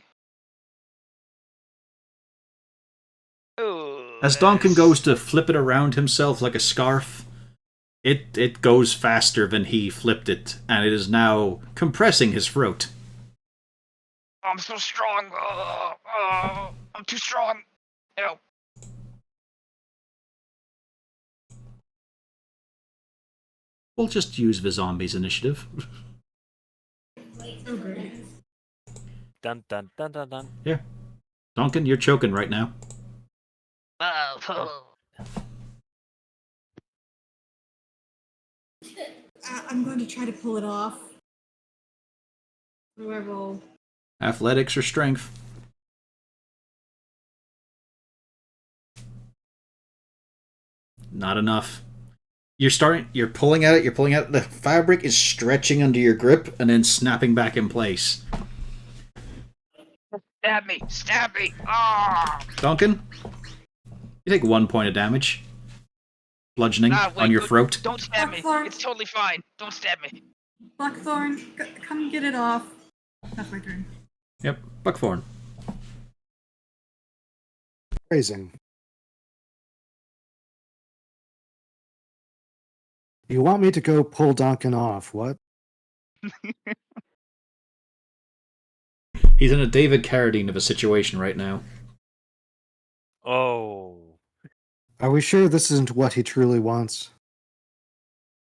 Oh, As Duncan goes to flip it around himself like a scarf, it goes faster than he flipped it, and it is now compressing his throat. I'm so strong. I'm too strong. Help. We'll just use the zombies initiative. Oh, great. Dun dun dun dun dun. Yeah. Duncan, you're choking right now. I'm going to try to pull it off. Do I roll? Athletics or strength? Not enough. You're pulling at it, the fabric is stretching under your grip and then snapping back in place. Stab me! Ah! Duncan, you take 1 point of damage. Bludgeoning on your throat. Don't stab me. Blackthorn. It's totally fine. Don't stab me. Blackthorn, come get it off. That's my turn. Yep, Buckthorn. Phrasing. You want me to go pull Duncan off, what? He's in a David Carradine of a situation right now. Oh. Are we sure this isn't what he truly wants?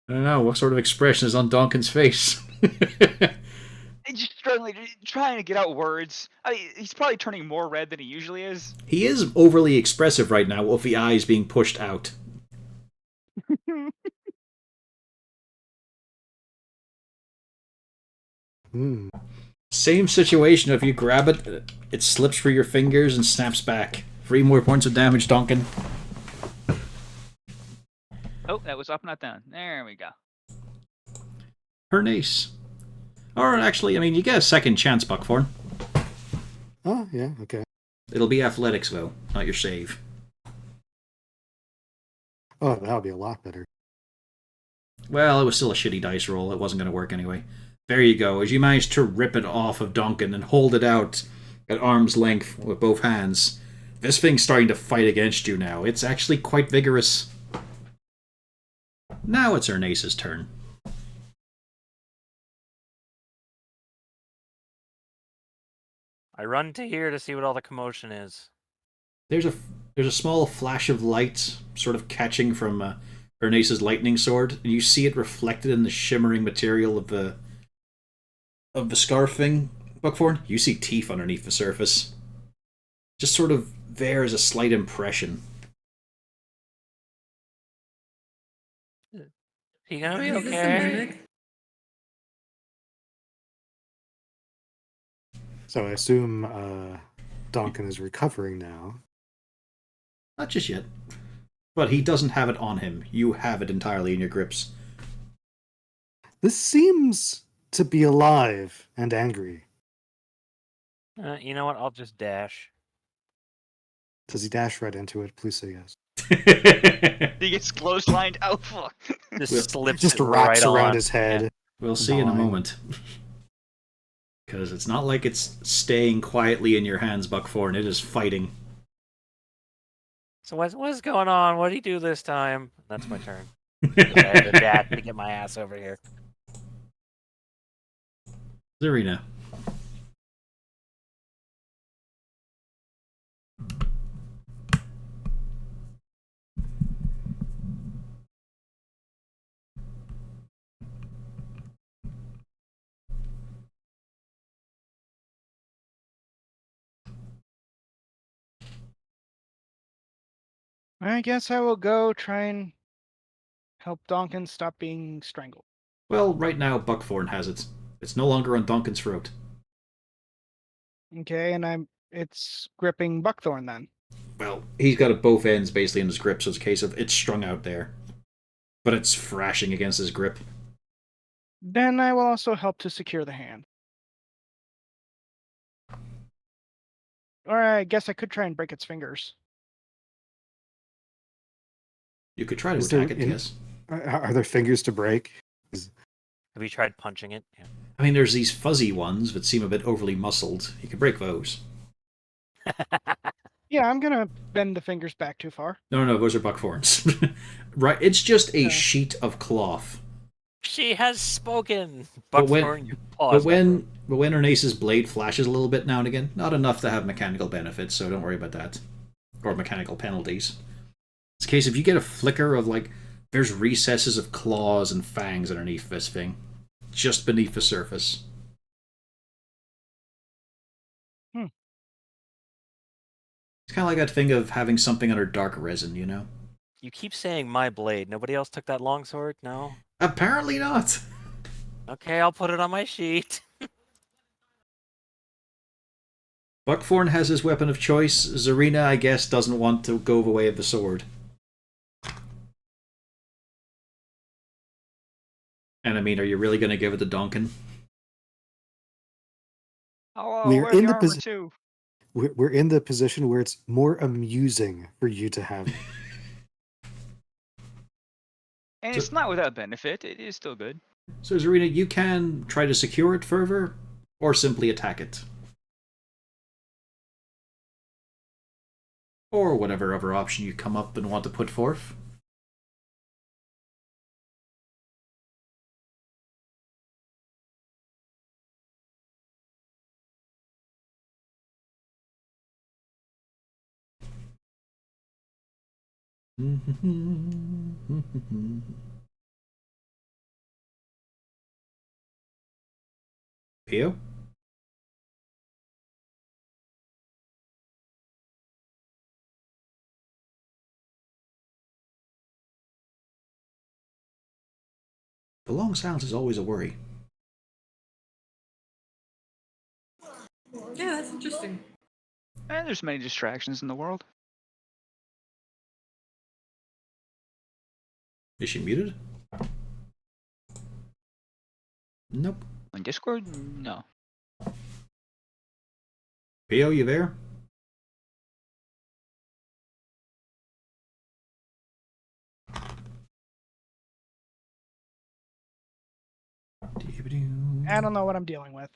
I don't know, what sort of expression is on Duncan's face? He's just struggling, trying to get out words. He's probably turning more red than he usually is. He is overly expressive right now, with the eyes being pushed out. Same situation, if you grab it, it slips through your fingers and snaps back. 3 more points of damage, Duncan. Oh, that was up, not down. There we go. Hernace. Or actually, I mean, you get a second chance, Buckthorn. Oh, yeah, okay. It'll be athletics, though, not your save. Oh, that would be a lot better. Well, it was still a shitty dice roll. It wasn't going to work anyway. There you go. As you manage to rip it off of Duncan and hold it out at arm's length with both hands, this thing's starting to fight against you now. It's actually quite vigorous. Now it's Ernace's turn. I run to here to see what all the commotion is. There's a small flash of light sort of catching from Ernace's lightning sword, and you see it reflected in the shimmering material of the scarf thing, Buckthorn. You see teeth underneath the surface. Just sort of there as a slight impression. You gonna be Is this a okay? mimic? So I assume Duncan is recovering now. Not just yet. But he doesn't have it on him. You have it entirely in your grips. This seems to be alive and angry. You know what? I'll just dash. Does he dash right into it? Please say yes. He gets clotheslined. Oh fuck! Just slips Just it wraps right around on. his head. Yeah. We'll see in a Nine. moment. Because it's not like it's staying quietly in your hands, Buckthorn. It is fighting. So what's going on? What did he do this time? That's my turn. I had to dash to get my ass over here. Zarina. I guess I will go try and help Donkin stop being strangled. Well, right now, Buckthorn has it. It's no longer on Duncan's throat. Okay, and it's gripping Buckthorn then. Well, he's got it both ends basically in his grip, so it's a case of it's strung out there. But it's thrashing against his grip. Then I will also help to secure the hand. Or I guess I could try and break its fingers. You could try to Is there attack it, yes. Are there fingers to break? Have you tried punching it? Yeah. I mean, there's these fuzzy ones that seem a bit overly muscled. You could break those. Yeah, I'm gonna bend the fingers back too far. No, those are Buckthorns. Right, it's just a Yeah. sheet of cloth. She has spoken. But when- Buckthorn, you pause. But when Ernace's blade flashes a little bit now and again, not enough to have mechanical benefits, so don't worry about that. Or mechanical penalties. It's a case if you get a flicker of, like, there's recesses of claws and fangs underneath this thing. Just beneath the surface. Hmm. It's kind of like that thing of having something under dark resin, you know? You keep saying my blade. Nobody else took that longsword? No? Apparently not. Okay, I'll put it on my sheet. Buckthorn has his weapon of choice. Zarina, I guess, doesn't want to go the way of the sword. And I mean, are you really going to give it to Donkin? Oh, We're where's in the the armor posi- too? We're in the position where it's more amusing for you to have it. And So- it's not without benefit. It is still good. So, Zarina, you can try to secure it further, or simply attack it. Or whatever other option you come up and want to put forth. Pio? The long silence is always a worry. Yeah, that's interesting. And there's many distractions in the world. Is she muted? Nope. On Discord, no. Pio, you there? I don't know what I'm dealing with.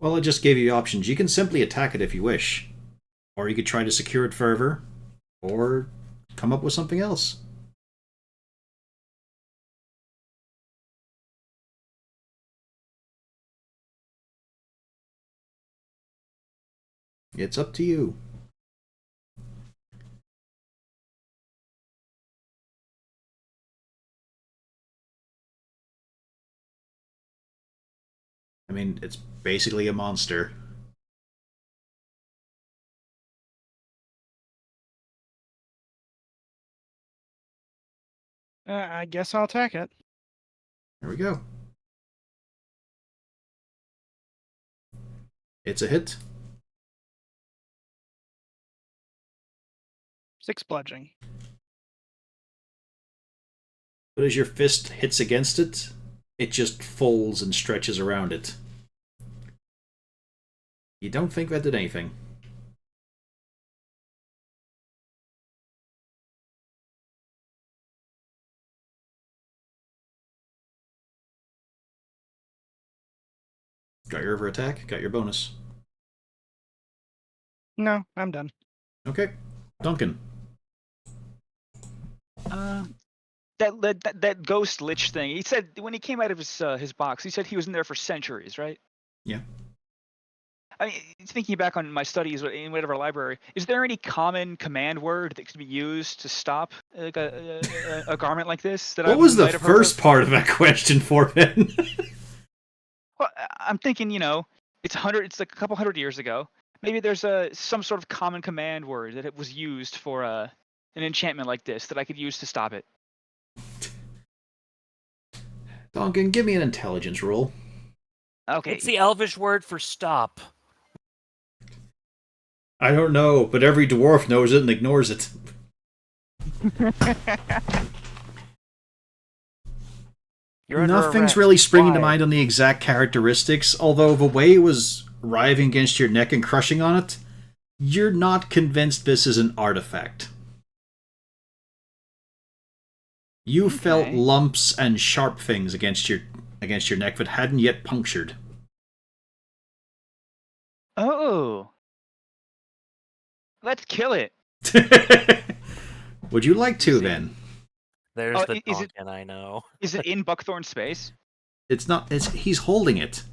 Well, I just gave you options. You can simply attack it if you wish. Or you could try to secure it further. Or come up with something else. It's up to you. I mean, it's basically a monster. I guess I'll attack it. There we go. It's a hit. 6 bludgeoning. But as your fist hits against it, it just folds and stretches around it. You don't think that did anything. Got your over attack, got your bonus. No, I'm done. Okay. Duncan. That ghost lich thing. He said when he came out of his box, he said he was in there for centuries, right? Yeah. I mean, thinking back on my studies in whatever library, is there any common command word that could be used to stop like a garment like this? That What I was the might have heard first of? part of that question, Forbin? Well, I'm thinking, it's like a couple hundred years ago. Maybe there's some sort of common command word that it was used for an enchantment like this that I could use to stop it. Duncan, give me an intelligence roll. Okay. It's the Elvish word for stop. I don't know, but every dwarf knows it and ignores it. You're under Nothing's arrest. really springing to Why? mind on the exact characteristics, although the way it was writhing against your neck and crushing on it, you're not convinced this is an artifact. You felt lumps and sharp things against your neck that hadn't yet punctured. Oh. Let's kill it. Would you like to, then? There's Oh, the is it- Duncan I know. Is it in Buckthorn's space? It's not. He's holding it.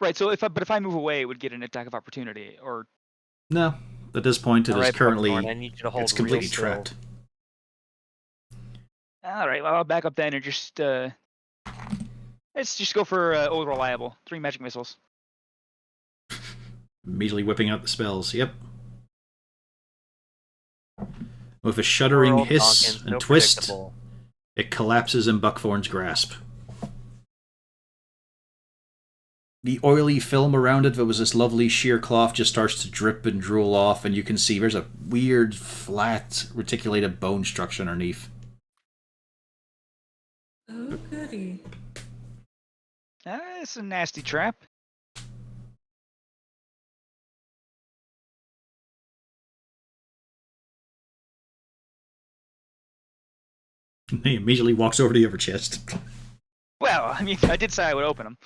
Right. So if I move away, it would get an attack of opportunity, or No. At this point, it All is right, currently. Buckthorn, I need you to hold It's completely real still. trapped. all right. Well, I'll back up then and just let's just go for old reliable 3 magic missiles. Immediately whipping out the spells. Yep. With a shuddering Poor old hiss Duncan, and so twist, predictable. it collapses in Buckthorn's grasp. The oily film around it that was this lovely sheer cloth just starts to drip and drool off, and you can see there's a weird, flat, reticulated bone structure underneath. Oh, goody. It's a nasty trap. He immediately walks over to the other chest. Well, I mean, I did say I would open them.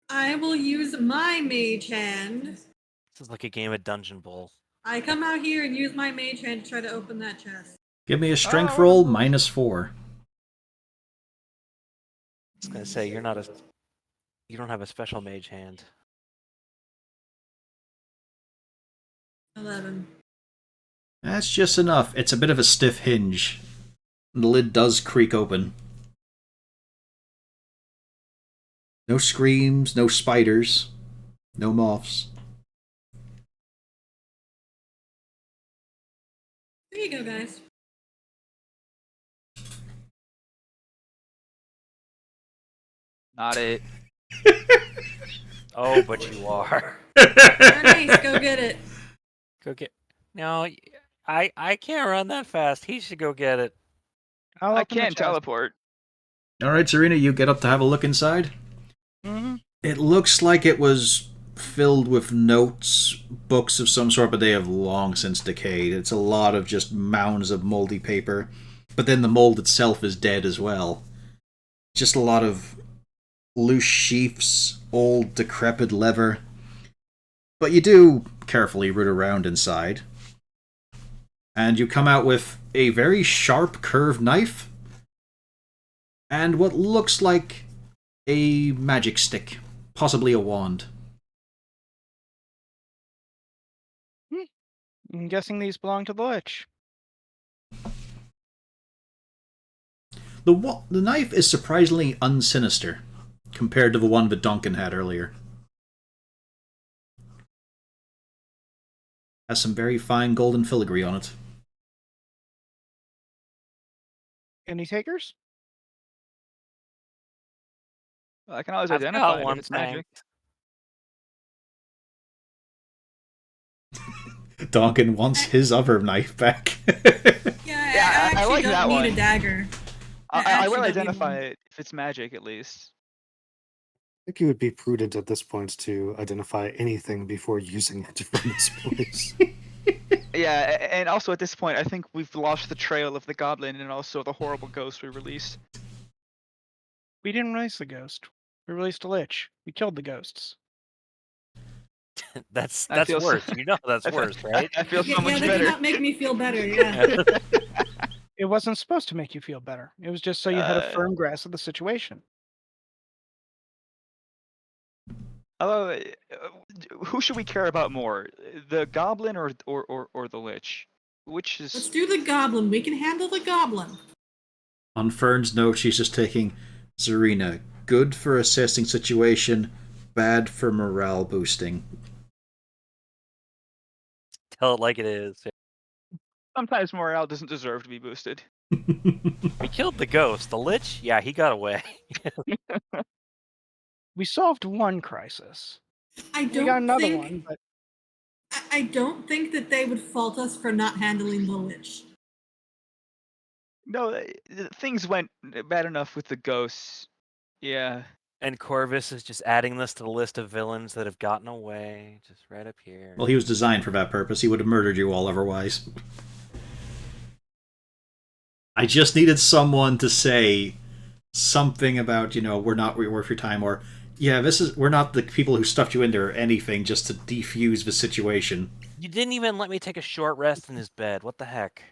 I will use my mage hand. This is like a game of Dungeon Bowl. I come out here and use my mage hand to try to open that chest. Give me a strength roll, -4. I was gonna say you don't have a special mage hand. 11. That's just enough. It's a bit of a stiff hinge. The lid does creak open. No screams, no spiders, no moths. There you go, guys. Not it. Oh, but you are. Nice, go get it. Go get. No, I can't run that fast. He should go get it. I'll I open the can chest. teleport. Alright, Serena, you get up to have a look inside. Mm-hmm. It looks like it was filled with notes, books of some sort, but they have long since decayed. It's a lot of just mounds of moldy paper. But then the mold itself is dead as well. Just a lot of loose sheafs, old decrepit leather. But you do carefully root around inside. And you come out with a very sharp curved knife. And what looks like a magic stick. Possibly a wand. I'm guessing these belong to the Lich. The knife is surprisingly unsinister compared to the one that Duncan had earlier. Has some very fine golden filigree on it. Any takers? I can always I've identify got it one if it's magic. Duncan wants his other knife back. Yeah, Yeah, I I actually like don't that need one. a dagger. I actually will don't need identify one. it if it's magic, at least. I think it would be prudent at this point to identify anything before using it from this place. Yeah, and also at this point, I think we've lost the trail of the goblin and also the horrible ghost we released. We didn't release the ghost. We released a lich. We killed the ghosts. That's I feel so- worse. You know that's worse, right? I feel so Yeah, much that did better. not make me feel better. Yeah. It wasn't supposed to make you feel better. It was just so you had a Uh, firm grasp of the situation. Although, who should we care about more, the goblin or the lich? Which Let's is do the goblin. We can handle the goblin. On Fern's note, she's just taking Zarina. Good for assessing situation, bad for morale boosting. Tell it like it is. sometimes morale doesn't deserve to be boosted. We killed the ghost. The lich? Yeah, he got away. We solved one crisis. I We got don't another think. one, but I don't think that they would fault us for not handling the lich. No, things went bad enough with the ghosts. Yeah. And Corvus is just adding this to the list of villains that have gotten away, just right up here. Well, he was designed for that purpose. He would have murdered you all otherwise. I just needed someone to say something about, we're not worth your time, or yeah, we're not the people who stuffed you in there or anything, just to defuse the situation. You didn't even let me take a short rest in his bed. What the heck?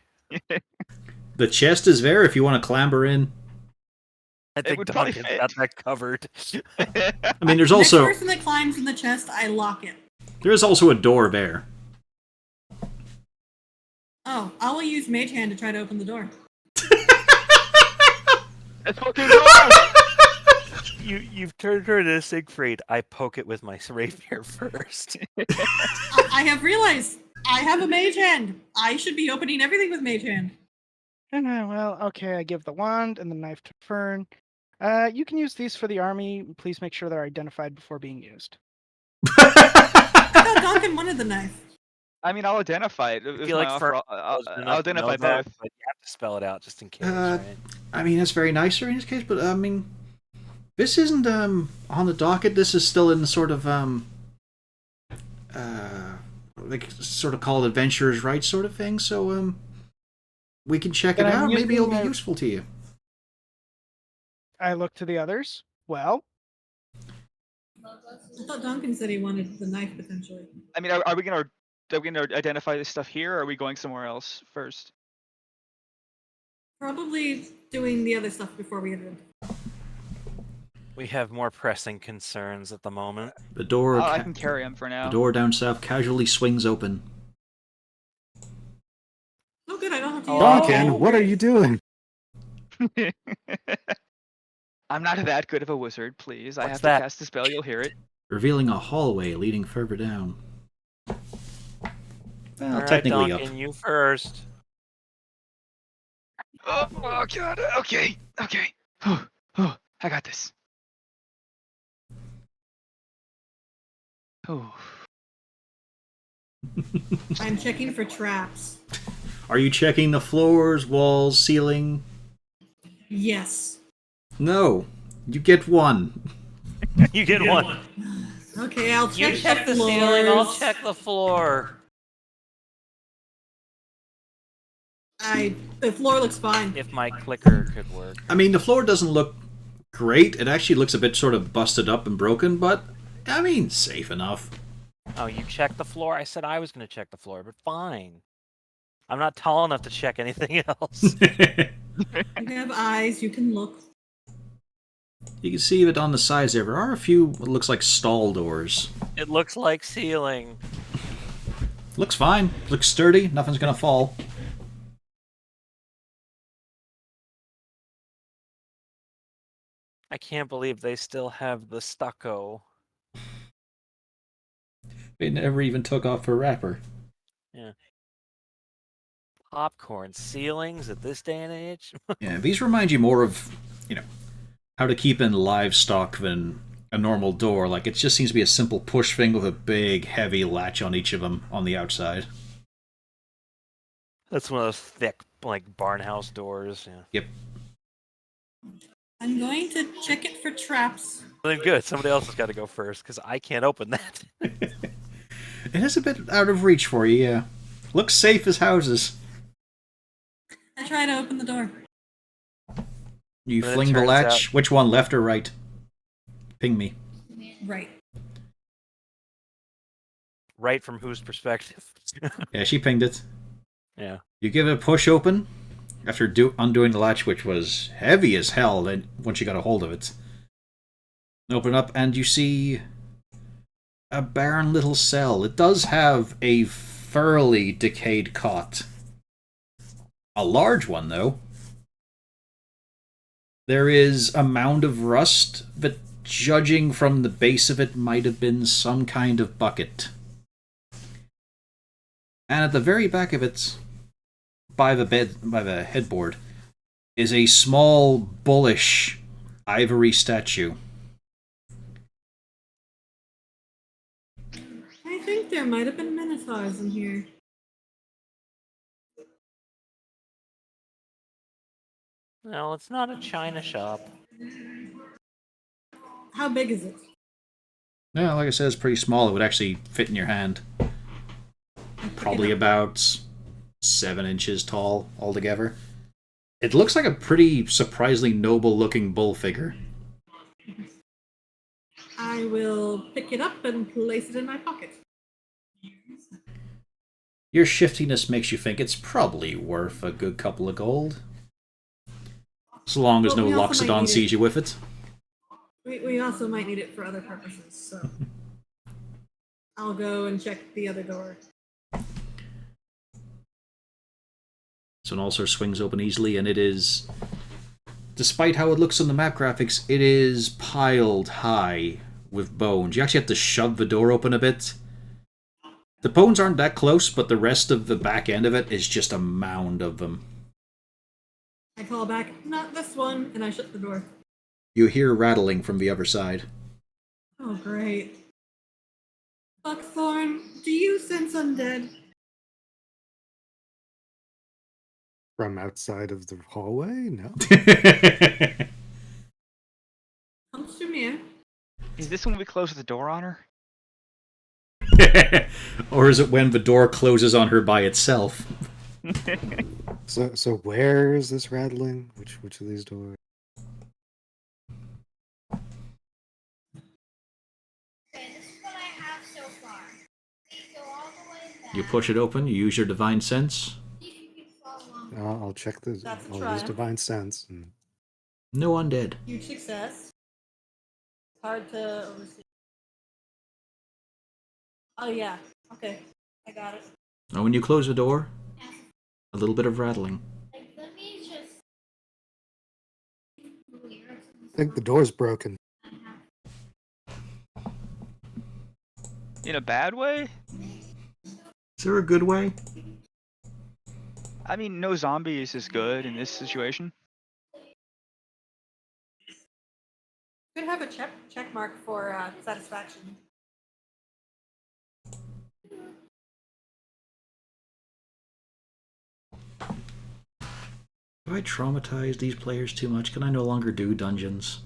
The chest is there if you want to clamber in. I think would probably Duncan's fit. got that covered. I mean, there's Next also person that climbs in the chest, I lock it. there is also a door there. Oh, I will use Mage Hand to try to open the door. Let's fucking go! You've turned her into Siegfried. I poke it with my rapier first. I have realized I have a Mage Hand. I should be opening everything with Mage Hand. well, okay. I give the wand and the knife to Fern. You can use these for the army. Please make sure they're identified before being used. I thought Duncan wanted the knife. I mean, I'll identify it. I It was feel my like offer. Fern I'll knows enough to identify know that, both. but you have to spell it out just in case, Uh, right? I mean, that's very nice in this case, but I mean, this isn't on the docket. This is still in the sort of like sort of called adventurers' rights sort of thing. So we can check it And I'm out. Maybe it'll be using my- useful to you. I look to the others. Well, I thought Duncan said he wanted the knife potentially. I mean, are we gonna identify this stuff here, or are we going somewhere else first? Probably doing the other stuff before we enter. We have more pressing concerns at the moment. The door, I can carry him for now. the door down south casually swings open. Oh, good. I don't have to use. Duncan, what are you doing? I'm not that good of a wizard, please. I What's have that? to cast a spell, you'll hear it. Revealing a hallway leading further down. Well, All right, technically Duncan, up. you first. Oh, God. Okay. I got this. Oh. I'm checking for traps. Are you checking the floors, walls, ceiling? Yes. No. You get one. You get one. Okay, I'll check, You check the floors. ceiling, I'll check the floor. The floor looks fine. If my clicker could work. I mean, the floor doesn't look great. It actually looks a bit sort of busted up and broken, but I mean, safe enough. Oh, you checked the floor? I said I was going to check the floor, but fine. I'm not tall enough to check anything else. You have eyes. You can look. You can see that on the sides there are a few what looks like stall doors. It looks like ceiling. Looks fine. Looks sturdy. Nothing's gonna fall. I can't believe they still have the stucco. They never even took off her wrapper. Popcorn ceilings at this day and age? Yeah, these remind you more of, how to keep in livestock than a normal door. Like, it just seems to be a simple push thing with a big, heavy latch on each of them on the outside. That's one of those thick, like, barn house doors. Yeah. Yep. I'm going to check it for traps. Then good. Somebody else has got to go first because I can't open that. It is a bit out of reach for you, yeah. Looks safe as houses. I try to open the door. You But it fling the turns latch. Which one, left or right? Ping me. Right. Right from whose perspective? Yeah, she pinged it. Yeah. You give it a push open after undoing the latch, which was heavy as hell. Then once you got a hold of it, open up and you see a barren little cell. It does have a fairly decayed cot, a large one though. There is a mound of rust, but judging from the base of it, might have been some kind of bucket. And at the very back of it, by the headboard, is a small, bullish ivory statue. I think there might have been minotaurs in here. No, it's not a china shop. How big is it? Yeah, like I said, it's pretty small. It would actually fit in your hand. Probably about 7 inches tall altogether. It looks like a pretty surprisingly noble-looking bull figure. I will pick it up and place it in my pocket. Your shiftiness makes you think it's probably worth a good couple of gold. So long as Well, no we also might Loxodon need sees it. you with it. We also might need it for other purposes, so I'll go and check the other door. So it also swings open easily, and it is, despite how it looks on the map graphics, it is piled high with bones. You actually have to shove the door open a bit. The bones aren't that close, but the rest of the back end of it is just a mound of them. I call back, not this one, and I shut the door. You hear rattling from the other side. Oh, great. Buckthorn, do you sense undead? From outside of the hallway? No. Comes to me. Is this when we close the door on her? Or is it when the door closes on her by itself? So where is this rattling? Which of these doors? Okay, this is what I have so far. We go all the way back. You push it open, you use your divine sense. You can follow along. I'll check the. That's a I'll use triumph. divine sense. And No undead. Huge success. Hard to oversee. Oh, yeah. Okay. I got it. And when you close the door, a little bit of rattling. Like, let me just. I think the door's broken. In a bad way? Is there a good way? I mean, no zombies is good in this situation. Could have a check mark for satisfaction. Have I traumatized these players too much? Can I no longer do dungeons?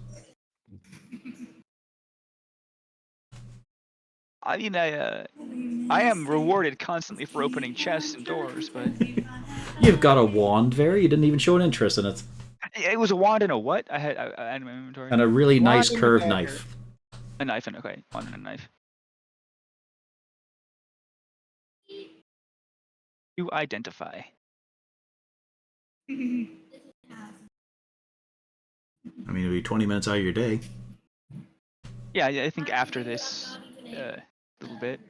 I mean, I am rewarded constantly for opening chests and doors, but You've got a wand there, you didn't even show an interest in it. it was a wand and a what? I had in my inventory. And a really Wand nice and a curved dagger. knife. A knife and okay, wand and a knife. To identify. I mean, it'll be 20 minutes out of your day. Yeah, I think after this little bit.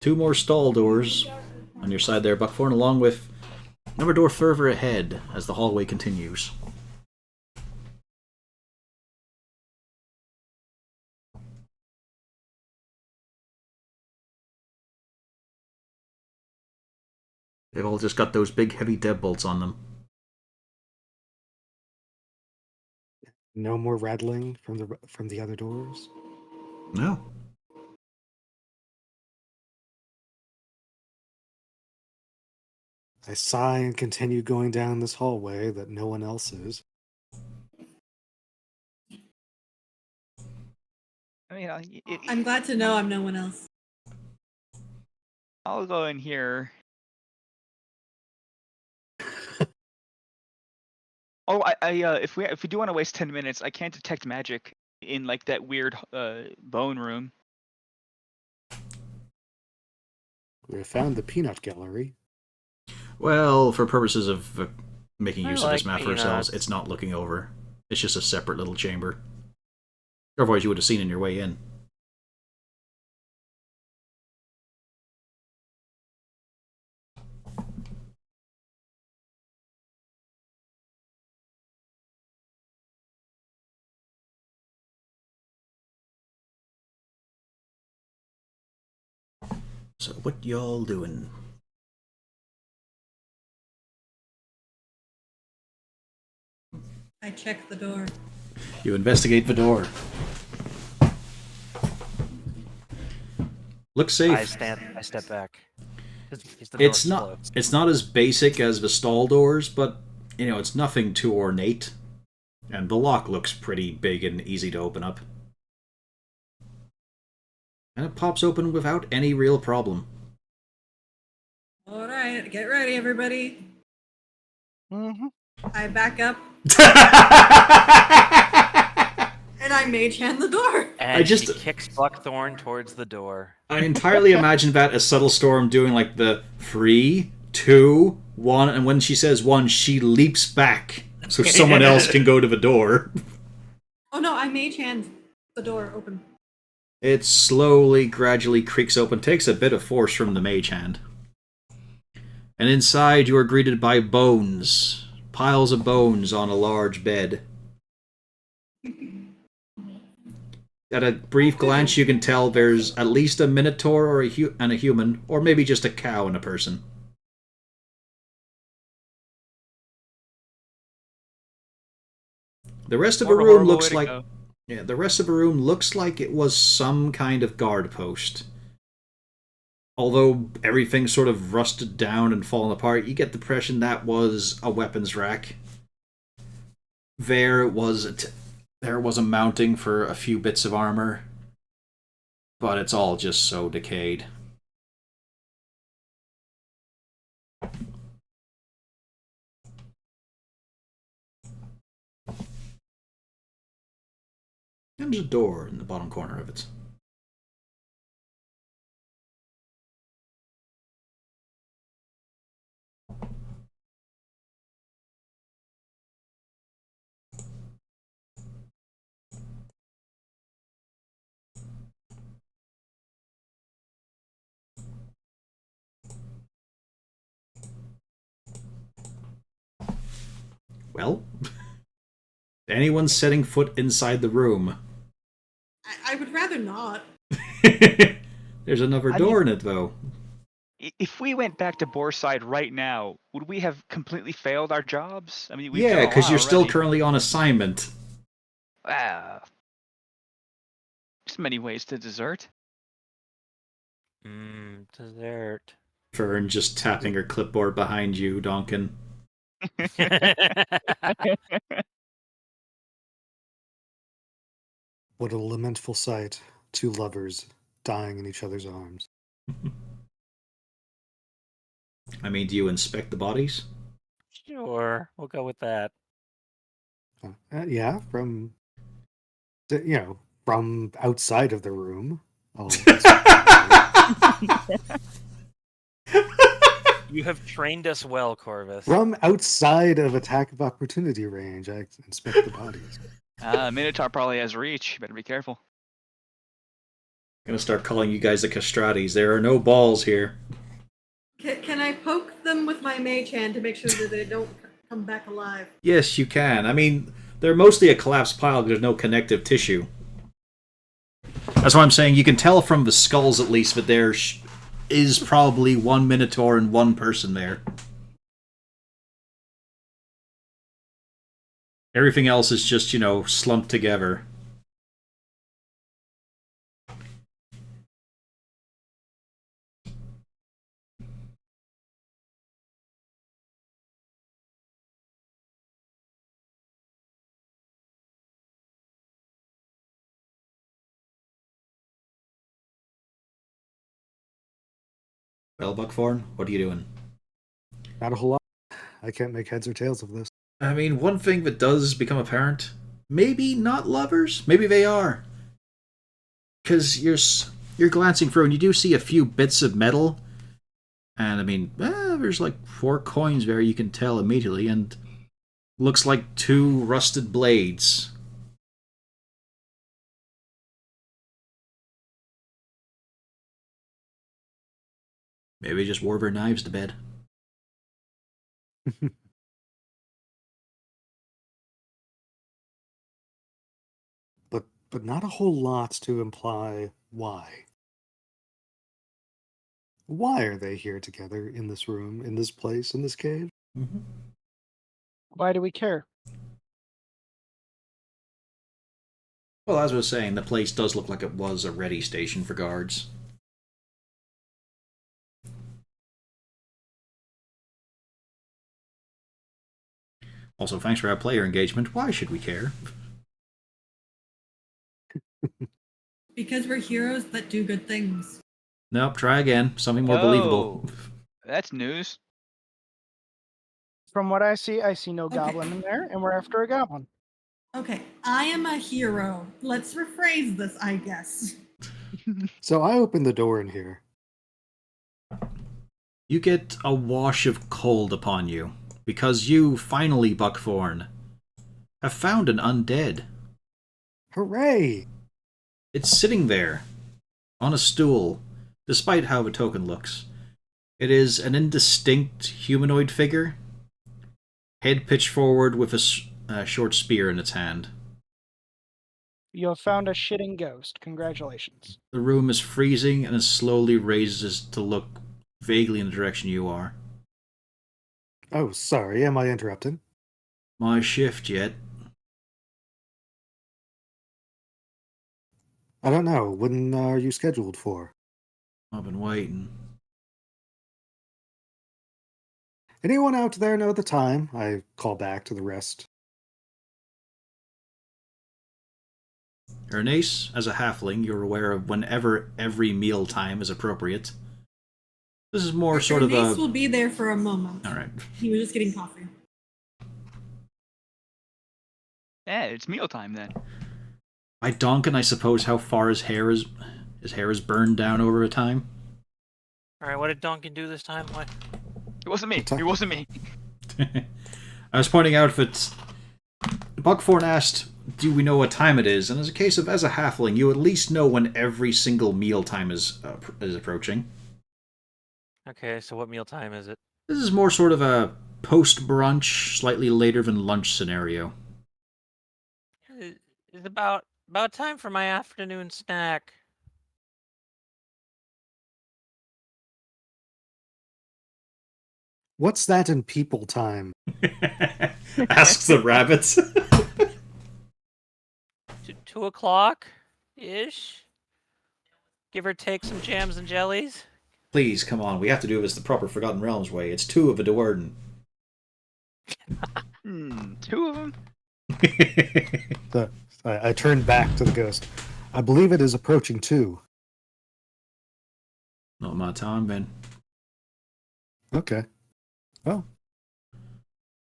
2 more stall doors on your side there, Buckthorn, along with another door further ahead as the hallway continues. They've all just got those big heavy deadbolts on them. No more rattling from the other doors. No. I sigh and continue going down this hallway that no one else is. I mean, I'm glad to know I'm no one else. I'll go in here. Oh, if we do want to waste 10 minutes, I can't detect magic in like that weird bone room. We found the peanut gallery. Well, for purposes of making I use of this like map for ourselves, peanuts. it's not looking over. It's just a separate little chamber. Otherwise, you would have seen in your way in. So, what y'all doing? I check the door. You investigate the door. Look safe. I step back. Because the door It's not. explodes. It's not as basic as the stall doors, but it's nothing too ornate. And the lock looks pretty big and easy to open up. And it pops open without any real problem. All right, get ready, everybody. Mm-hmm. I back up and I mage hand the door. And she kicks Buckthorn towards the door. I entirely imagine that as Subtle Storm doing like the 3, 2, 1, and when she says 1, she leaps back so someone else can go to the door. Oh no, I mage hand the door open. It slowly, gradually creaks open, takes a bit of force from the mage hand. And inside you are greeted by bones. Piles of bones on a large bed. At a brief glance, you can tell there's at least a minotaur or a human, or maybe just a cow and a person. The rest of the room looks like the rest of the room looks like it was some kind of guard post. Although everything's sort of rusted down and fallen apart, you get the impression that was a weapons rack. There was a mounting for a few bits of armor, but it's all just so decayed. And there's a door in the bottom corner of it. Well, anyone setting foot inside the room. I would rather not. There's another door in it, though. If we went back to Boarside right now, would we have completely failed our jobs? I mean, we've Yeah, done because you're still already. currently on assignment. There's many ways to desert. Dessert. Fern just tapping her clipboard behind you, Donkin. What a lamentful sight. 2 lovers dying in each other's arms. I mean, do you inspect the bodies? Sure, we'll go with that. Yeah, from outside of the room. You have trained us well, Corvus. From outside of attack of opportunity range, I inspect the bodies. Minotaur probably has reach. You better be careful. I'm gonna start calling you guys the castratis. There are no balls here. Can I poke them with my mage hand to make sure that they don't come back alive? Yes, you can. I mean, they're mostly a collapsed pile because there's no connective tissue. That's why I'm saying you can tell from the skulls at least that there is probably 1 minotaur and 1 person there. Everything else is just, slumped together. Well, Buckthorn, what are you doing? Not a whole lot. I can't make heads or tails of this. I mean, one thing that does become apparent, maybe not lovers, maybe they are. Because you're glancing through and you do see a few bits of metal. And I mean, there's like 4 coins there you can tell immediately, and looks like 2 rusted blades. Maybe just wore their knives to bed. but not a whole lot to imply why. Why are they here together in this room, in this place, in this cave? Mm-hmm. Why do we care? Well, as I was saying, the place does look like it was a ready station for guards. Also, thanks for our player engagement. Why should we care? Because we're heroes that do good things. Nope, try again. Something more believable. That's news. From what I see no Okay. goblin in there, and we're after a goblin. Okay, I am a hero. Let's rephrase this, I guess. So I opened the door in here. You get a wash of cold upon you, because you, finally, Buckthorn, have found an undead. Hooray! It's sitting there, on a stool, despite how the token looks. It is an indistinct humanoid figure, head pitched forward with a short spear in its hand. You have found a shitting ghost. Congratulations. The room is freezing and it slowly raises to look vaguely in the direction you are. Oh, sorry, am I interrupting? My shift yet? I don't know. When are you scheduled for? I've been waiting. Anyone out there know the time? I call back to the rest. Ernace, as a halfling, you're aware of whenever every meal time is appropriate. This is more sort of Bernice a... will be there for a moment. Alright. He was just getting coffee. Yeah, it's mealtime then. By Donkin, I suppose how far his hair is burned down over a time. All right, what did Duncan do this time? What? It wasn't me. It wasn't me. I was pointing out that Buckthorn asked, do we know what time it is? And as a case of, as a halfling, you at least know when every single meal time is approaching. Okay, so what meal time is it? This is more sort of a post-brunch, slightly later than lunch scenario. It's about time for my afternoon snack. What's that in people time? Asks the rabbits. 2 o'clock ish. Give or take some jams and jellies. Please, come on. We have to do this the proper Forgotten Realms way. It's 2 of a Duerden. 2 of them? So, I turned back to the ghost. I believe it is approaching 2. Not my time, Ben. Okay. Oh,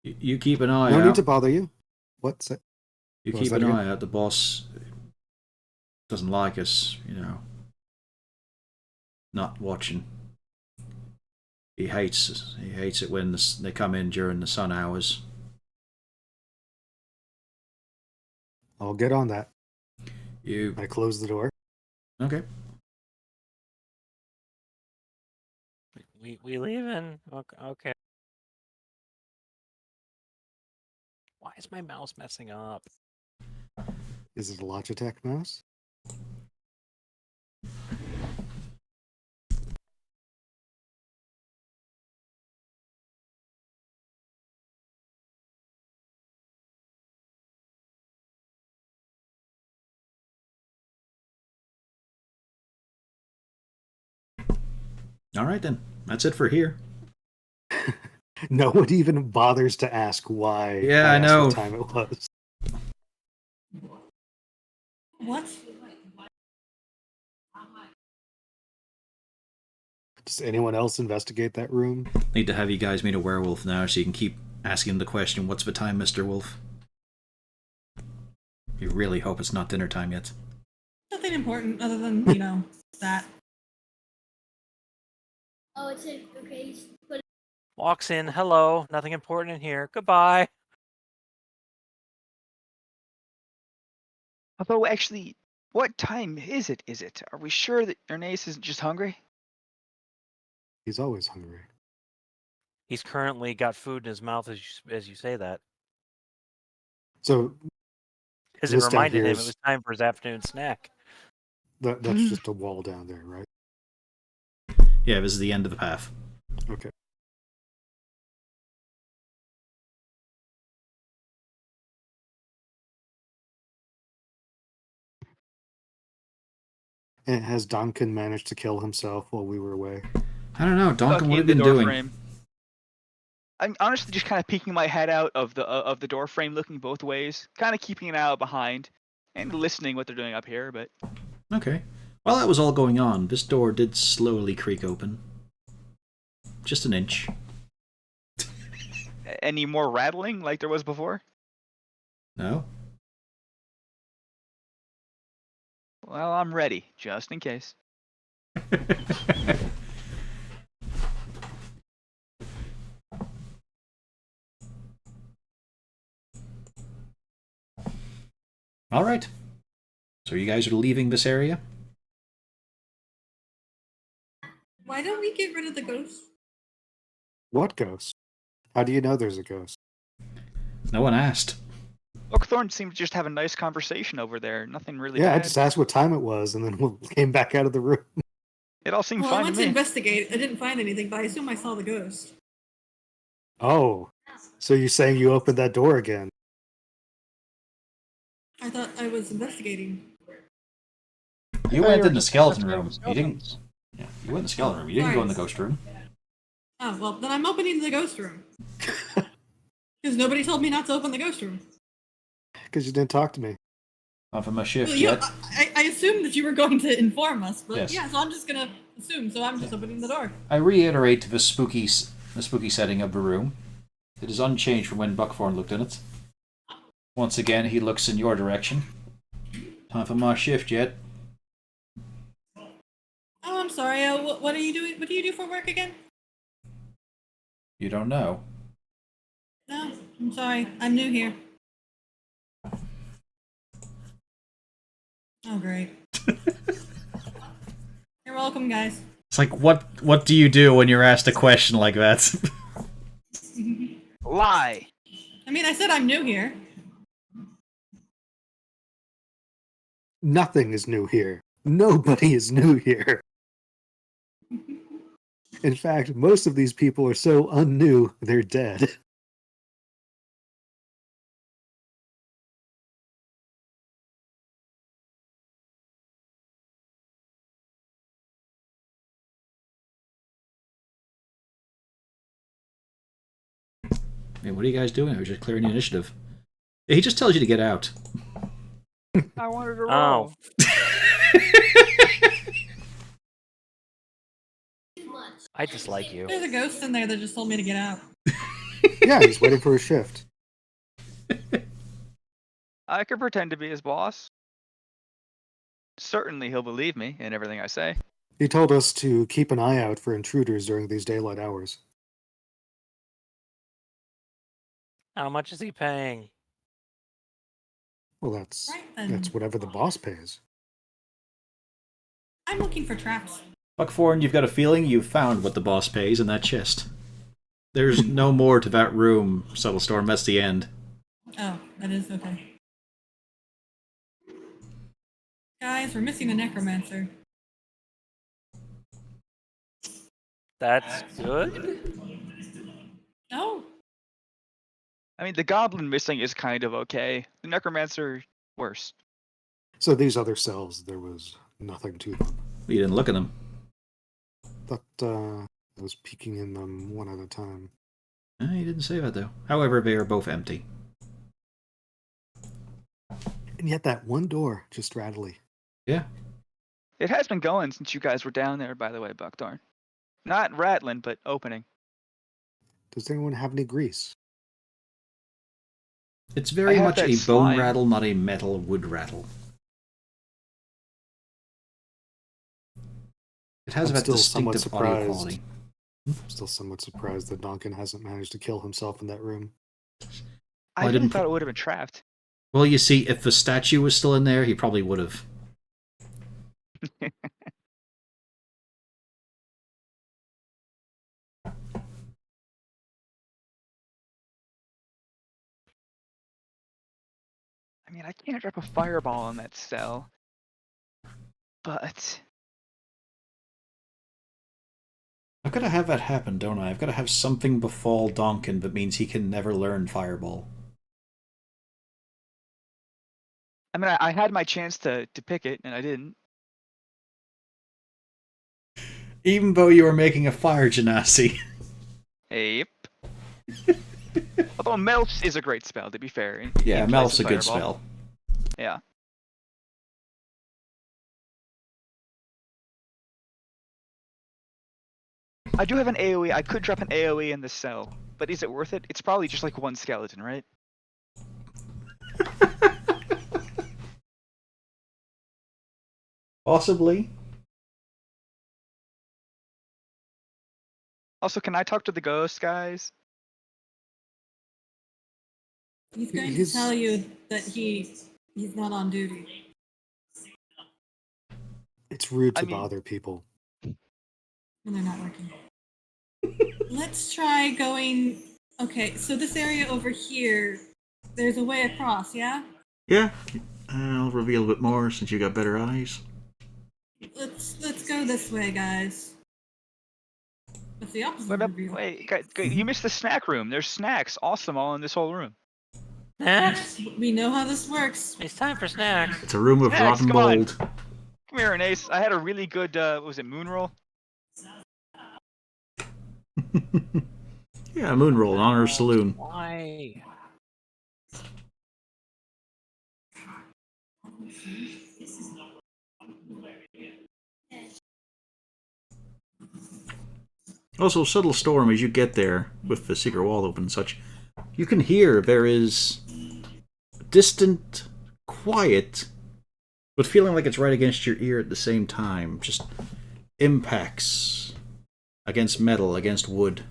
You keep an eye no out. need to bother you. What's it? You What was keep that an again? eye out. The boss doesn't like us, not watching. He hates us. He hates it when they come in during the sun hours. I'll get on that. You I close the door. okay? We leaving? Okay. Why is my mouse messing up? Is it a Logitech mouse? All right then. That's it for here. No one even bothers to ask why. Yeah, I asked know. What time it was. What? Does anyone else investigate that room? Need to have you guys meet a werewolf now so you can keep asking the question, what's the time, Mr. Wolf? You really hope it's not dinner time yet. Nothing important other than, that. Oh, it's okay. But Walks in. Hello. Nothing important in here. Goodbye. Although, actually, what time is it? Are we sure that Ernest isn't just hungry? He's always hungry. He's currently got food in his mouth as you say that. So Because it this down reminded here him is it was time for his afternoon snack. that's just a wall down there, right? Yeah, this is the end of the path. Okay. And has Duncan managed to kill himself while we were away? I don't know, Duncan, what have you been Tucking the door doing? frame. I'm honestly just kind of peeking my head out of the door frame, looking both ways, kind of keeping an eye out behind, and listening what they're doing up here. But Okay. While that was all going on, this door did slowly creak open. Just an inch. any more rattling like there was before? No? Well, I'm ready, just in case. Alright. So you guys are leaving this area? Why don't we get rid of the ghost? What ghost? How do you know there's a ghost? No one asked. Buckthorn seemed to just have a nice conversation over there. Nothing really Yeah, bad. I just asked what time it was, and then we came back out of the room. It all seemed Well, I fine went to to me. investigate. I didn't find anything, but I assume I saw the ghost. Oh, so you're saying you opened that door again? I thought I was investigating. You thought went you were in the just skeleton investigating room. the You didn't. skeletons. Yeah, you went in the skeleton room. You didn't go in the ghost room. Oh, well, then I'm opening the ghost room. Because nobody told me not to open the ghost room. Because you didn't talk to me. Not from my shift Well, yet. I assumed that you were going to inform us, but Yes. yeah, so I'm just gonna assume. So I'm just opening the door. I reiterate the spooky setting of the room. It is unchanged from when Buckthorn looked in it. Once again, he looks in your direction. Time for my shift yet. Oh, I'm sorry. What are you doing? What do you do for work again? You don't know. No, I'm sorry. I'm new here. Oh, great. You're welcome, guys. It's like, what do you do when you're asked a question like that? Lie. I mean, I said I'm new here. Nothing is new here. Nobody is new here. In fact, most of these people are so unnew, they're dead. Hey, what are you guys doing? I was just clearing the initiative. He just tells you to get out. I wanted to Oh. roll. I dislike you. There's a ghost in there that just told me to get out. Yeah, he's waiting for his shift. I could pretend to be his boss. Certainly he'll believe me in everything I say. He told us to keep an eye out for intruders during these daylight hours. How much is he paying? Well, that's Right then. that's whatever the boss pays. I'm looking for traps. Buckthorn, you've got a feeling you've found what the boss pays in that chest. There's no more to that room, Subtlestorm. That's the end. Oh, that is okay. Guys, we're missing a necromancer. That's good. No. I mean, the goblin missing is kind of okay. The necromancer, worse. So these other cells, there was nothing to them. You didn't look at them. But I was peeking in them one at a time. He didn't say that, though. However, they are both empty. And yet that one door, just rattly. Yeah. It has been going since you guys were down there, by the way, Buckthorn. Not rattling, but opening. Does anyone have any grease? It's very have much that a bone slime. rattle, not a metal wood rattle. It has I'm that still somewhat distinctive audio surprised. quality. I'm still somewhat surprised that Duncan hasn't managed to kill himself in that room. I I really didn't thought put- it would have been trapped. Well, you see, if the statue was still in there, he probably would have. I mean, I can't drop a fireball in that cell. But I've got to have that happen, don't I? I've got to have something befall Donkin that means he can never learn Fireball. I mean, I had my chance to pick it, and I didn't. Even though you were making a fire genasi. Yep. Although Melf's is a great spell, to be fair. Yeah, in place Melf's of a good Fireball. spell. Yeah. I do have an AoE. I could drop an AoE in the cell, but is it worth it? It's probably just like one skeleton, right? Possibly. Also, can I talk to the ghost, guys? He's going to He's- tell you that he's not on duty. It's rude I to mean- bother people. When they're not working. Let's try going. Okay, so this area over here, there's a way across, yeah? Yeah. I'll reveal a bit more since you got better eyes. Let's go this way, guys. What's the opposite What of up? reveal? Wait, you missed the snack room. There's snacks, awesome, all in this whole room. Snacks. We know how this works. It's time for snacks. It's a room of Snacks, rotten come on. mold. Come here, Ace. I had a really good, what was it, moon roll? Yeah, moon roll in honor of Saloon. Why? Also, subtle storm as you get there with the secret wall open and such. You can hear there is distant quiet, but feeling like it's right against your ear at the same time. Just impacts against metal, against wood.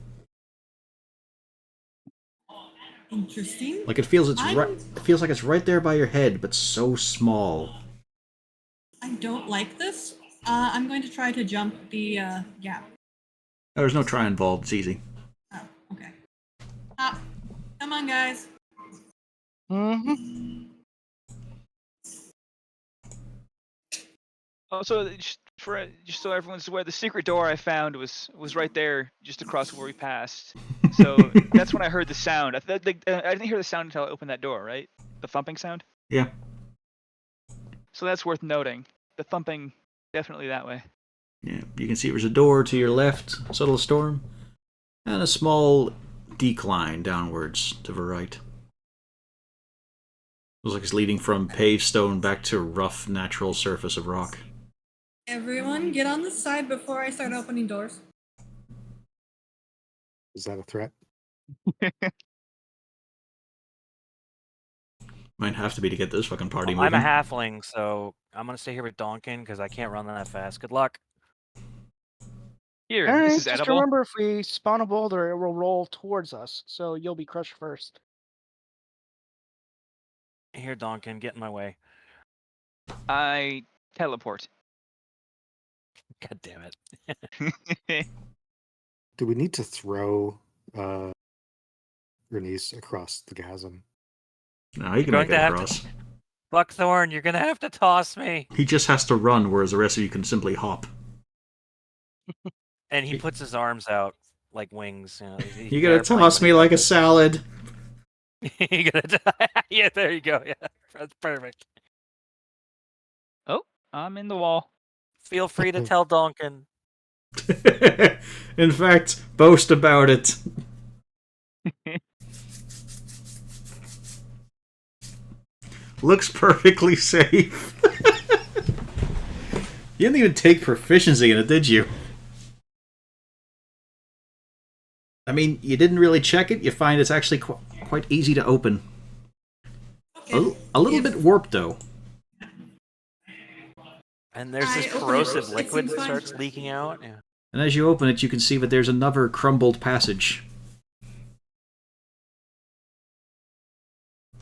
Interesting. Like it feels I'm- right. It feels like it's right there by your head, but so small. I don't like this. I'm going to try to jump the gap. There's no try involved. It's easy. Oh, okay. Come on, guys. Mm-hmm. Also, just so everyone's aware, the secret door I found was right there, just across where we passed. So that's when I heard the sound. I didn't hear the sound until I opened that door, right? The thumping sound. Yeah. So that's worth noting. The thumping, definitely that way. Yeah. You can see there's a door to your left, subtle storm, and a small decline downwards to the right. Looks like it's leading from paved stone back to rough, natural surface of rock. Everyone, get on the side before I start opening doors. Is that a threat? Might have to be to get this fucking party I'm moving. a halfling, so I'm gonna stay here with Donkin because I can't run that fast. Good luck. Here, Alright, this is just edible. remember if we spawn a boulder, it will roll towards us, so you'll be crushed first. Here, Donkin, get in my way. I teleport. God damn it. Do we need to throw Bernice across the chasm? No, he can Going make to it have to- across. Buckthorn, you're gonna have to toss me. He just has to run, whereas the rest of you can simply hop. And he puts his arms out like wings. You know, he's You gotta airplane toss when me he like a does salad. it. You gotta yeah, there you go. Yeah, that's perfect. Oh, I'm in the wall. Feel free to tell Donkin. In fact, boast about it. Looks perfectly safe. You didn't even take proficiency in it, did you? I mean, you didn't really check it. You find it's actually quite easy to open. Okay. A little bit warped, though. And there's this I open it. corrosive It liquid seems that fine. starts leaking out. Yeah. And as you open it, you can see that there's another crumbled passage.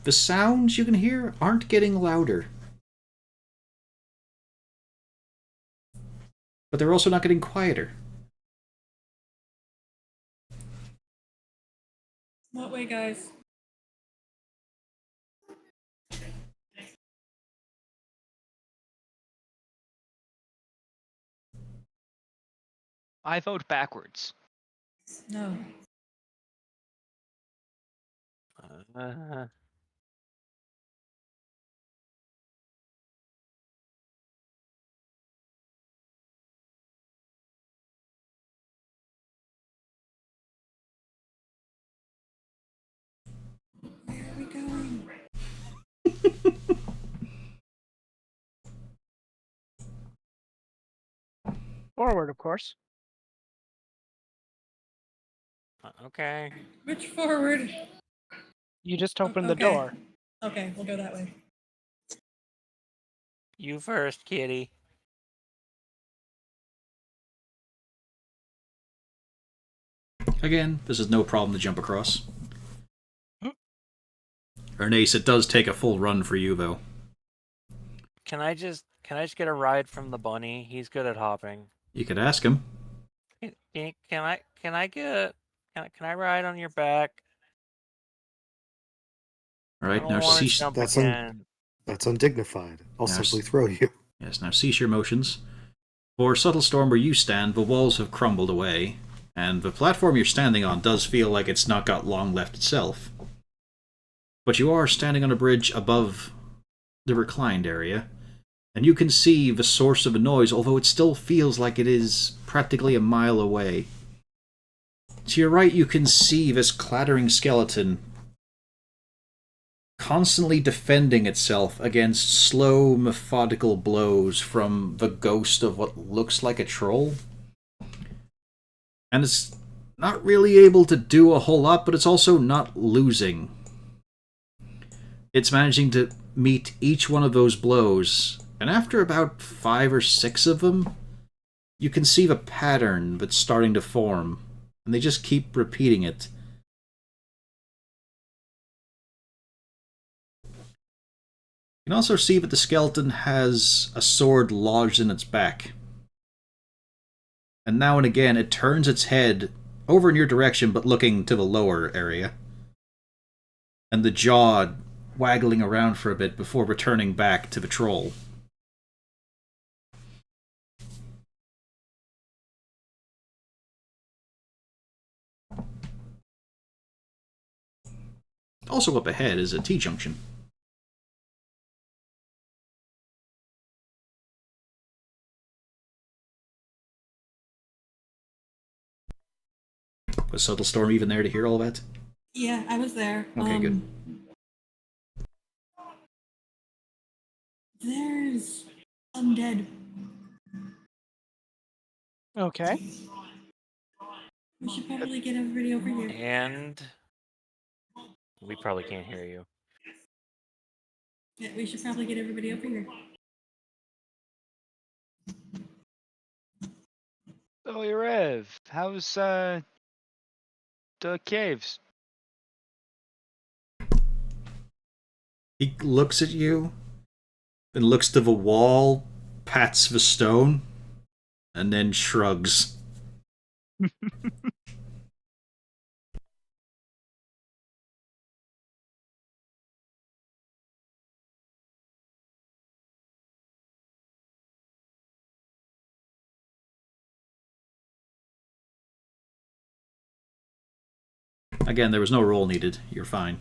The sounds you can hear aren't getting louder. But they're also not getting quieter. What way, guys? I vote backwards. No. Uh, Where are we going? Forward, of course. okay. Which forward? You just opened the Okay. door. Okay, we'll go that way. You first, kitty. Again, this is no problem to jump across. Hmm. Ernace, it does take a full run for you, though. Can I just get a ride from the bunny? He's good at hopping. You could ask him. Can I ride on your back? Alright, I now don't want to cease. jump That's again. That's undignified. I'll Now simply throw you. Yes, now cease your motions. For Subtle Storm, where you stand, the walls have crumbled away, and the platform you're standing on does feel like it's not got long left itself. But you are standing on a bridge above the reclined area, and you can see the source of the noise, although it still feels like it is practically a mile away. To your right, you can see this clattering skeleton constantly defending itself against slow, methodical blows from the ghost of what looks like a troll. And it's not really able to do a whole lot, but it's also not losing. It's managing to meet each one of those blows, and after about 5 or 6 of them, you can see the pattern that's starting to form, and they just keep repeating it. You can also see that the skeleton has a sword lodged in its back. And now and again, it turns its head over in your direction, but looking to the lower area. And the jaw waggling around for a bit before returning back to the troll. Also up ahead is a T-junction. Was Subtle Storm even there to hear all that? Yeah, I was there. Okay, good. There's undead. Okay. We should probably get everybody over here. And we probably can't hear you. Yeah, we should probably get everybody over here. Oh, Rev, how's the caves? He looks at you, then looks to the wall, pats the stone, and then shrugs. Again, there was no roll needed. You're fine.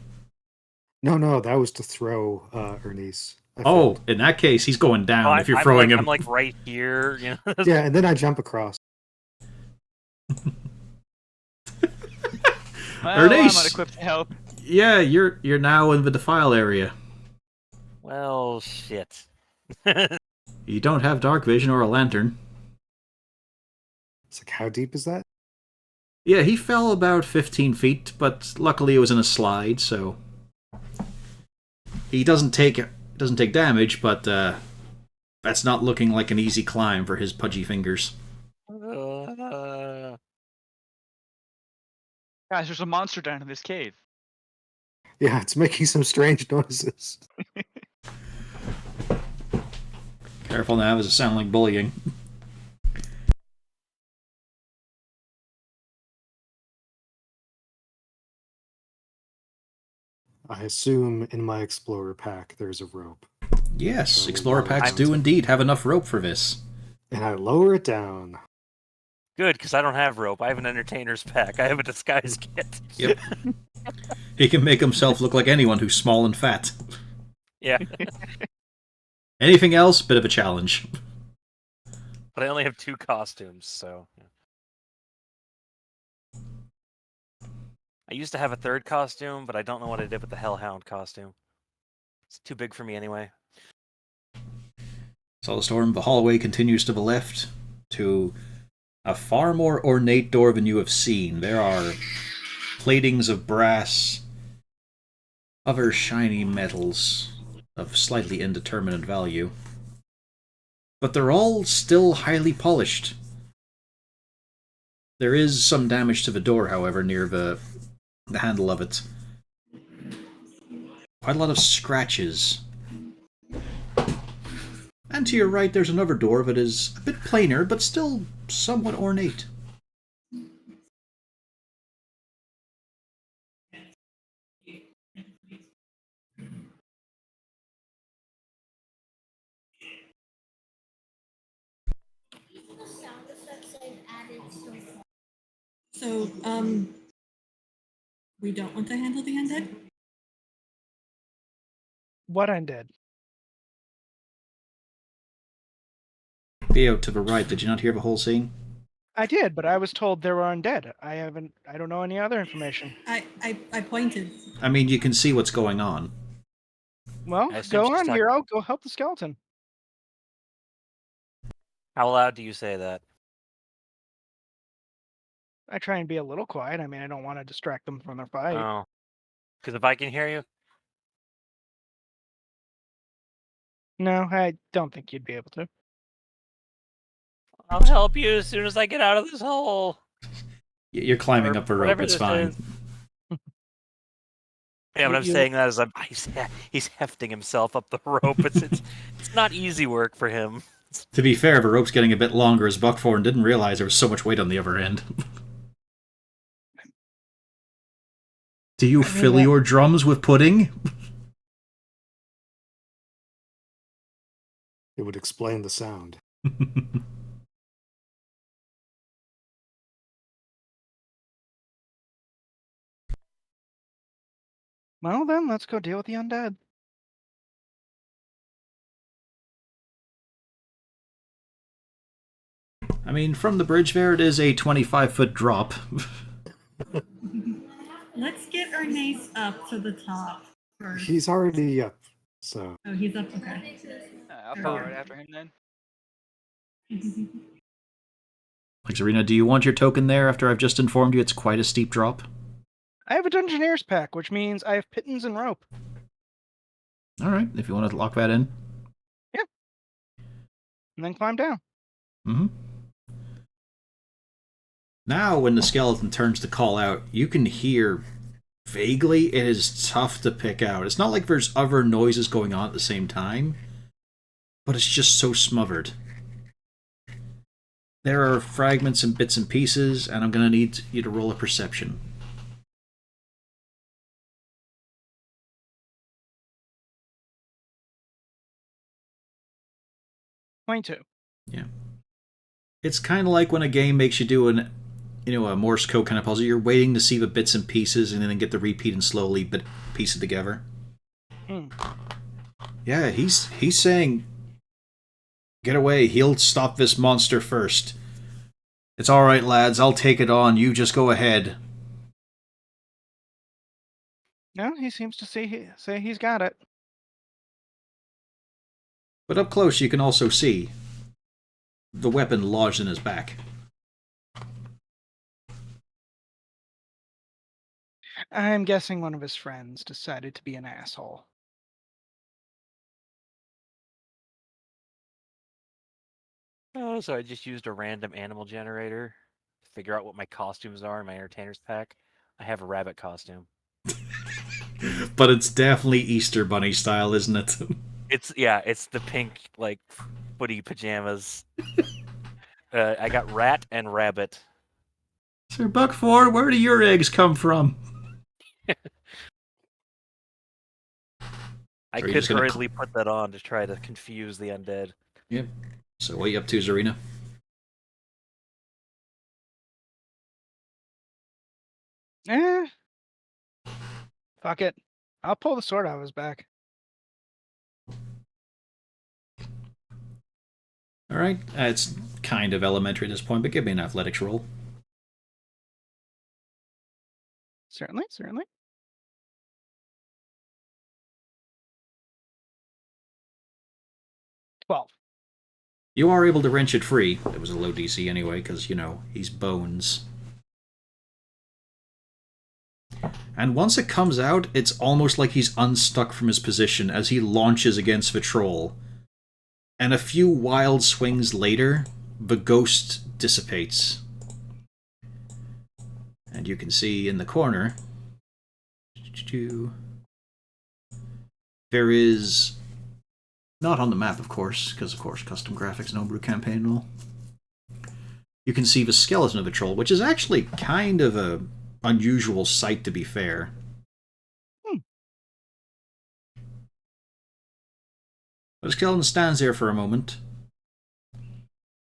No, that was to throw Ernice. Oh, in that case, he's going down if you're throwing him. I'm like right here, you know. Yeah, and then I jump across. Well, I'm Ernice! unequipped to help. Yeah, you're now in the defile area. Well, shit. You don't have dark vision or a lantern. It's like, how deep is that? Yeah, he fell about 15 feet, but luckily it was in a slide, so he doesn't take damage, but that's not looking like an easy climb for his pudgy fingers. Guys, there's a monster down in this cave. Yeah, it's making some strange noises. Careful now, does it sound like bullying? I assume in my Explorer pack there's a rope. Yes, So Explorer packs I'm- do indeed have enough rope for this. And I lower it down. Good, because I don't have rope. I have an entertainer's pack. I have a disguise kit. Yep. He can make himself look like anyone who's small and fat. Yeah, Anything else, bit of a challenge. but I only have 2 costumes, so. Yeah. I used to have a 3rd costume, but I don't know what I did with the Hellhound costume. It's too big for me anyway. Soulstorm, the hallway continues to the left to a far more ornate door than you have seen. There are platings of brass, other shiny metals of slightly indeterminate value. But they're all still highly polished. There is some damage to the door, however, near the handle of it. Quite a lot of scratches. And to your right, there's another door that is a bit plainer, but still somewhat ornate. The sound effects I've added so far. So, we don't want to handle the undead? What undead? Theo, to the right, did you not hear the whole scene? I did, but I was told there were undead. I don't know any other information. I pointed. I mean, you can see what's going on. Well, I assume go she's on, talking- hero. Go help the skeleton. How loud do you say that? I try and be a little quiet. I mean, I don't want to distract them from their fight. Oh. Because if I can hear you, No, I don't think you'd be able to. I'll help you as soon as I get out of this hole. You're climbing Or up the rope, whatever it's this fine. is. Yeah, but I'm You- saying that as he's hefting himself up the rope. It's not easy work for him. To be fair, the rope's getting a bit longer as Buckthorn didn't realize there was so much weight on the other end. Do you fill that- your drums with pudding? It would explain the sound. Well, then let's go deal with the undead. I mean, from the bridge there, it is a 25-foot drop. Let's get Ernest up to the top first. He's already up, so Oh, he's up. Okay. I'll follow right after him then. Like, Zarina, do you want your token there after I've just informed you it's quite a steep drop? I have a Dungeoneer's pack, which means I have pittance and rope. Alright, if you want to lock that in. And then climb down. Mm-hmm. Now, when the skeleton turns to call out, you can hear vaguely. It is tough to pick out. It's not like there's other noises going on at the same time, but it's just so smothered. There are fragments and bits and pieces, and I'm going to need you to roll a perception. Point 2. Yeah. It's kind of like when a game makes you do a Morse code kind of puzzle. You're waiting to see the bits and pieces and then get the repeat and slowly piece it together. Hmm. Yeah, he's saying, get away, he'll stop this monster first. It's alright, lads, I'll take it on, you just go ahead. No, he seems to say he's got it. But up close you can also see the weapon lodged in his back. I'm guessing one of his friends decided to be an asshole. Oh, so I just used a random animal generator to figure out what my costumes are in my entertainer's pack. I have a rabbit costume. But it's definitely Easter Bunny style, isn't it? It's the pink like footy pajamas. I got rat and rabbit. Sir Buckford, where do your eggs come from? I Are you could just gonna hurriedly put that on to try to confuse the undead. Yep. So what are you up to, Zarina? Eh. Fuck it. I'll pull the sword out of his back. All right. It's kind of elementary at this point, but give me an athletics roll. Certainly, certainly. 12. You are able to wrench it free. It was a low DC anyway, because, you know, he's bones. And once it comes out, it's almost like he's unstuck from his position as he launches against the troll. And a few wild swings later, the ghost dissipates. And you can see in the corner, there is, not on the map, of course, because, of course, custom graphics, no brew campaign and all. You can see the skeleton of the troll, which is actually kind of a unusual sight, to be fair. The skeleton stands there for a moment,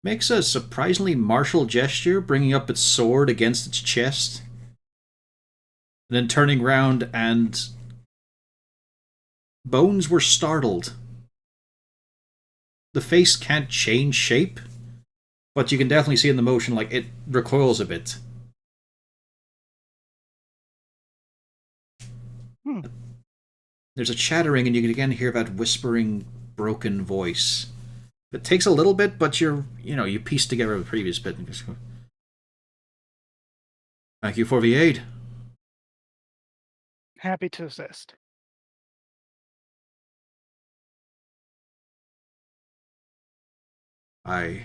makes a surprisingly martial gesture, bringing up its sword against its chest, and then turning round, and Bones were startled. The face can't change shape, but you can definitely see in the motion, like, it recoils a bit. There's a chattering, and you can again hear that whispering, broken voice. It takes a little bit, but you piece together the previous bit and just go, thank you for the aid. Happy to assist. I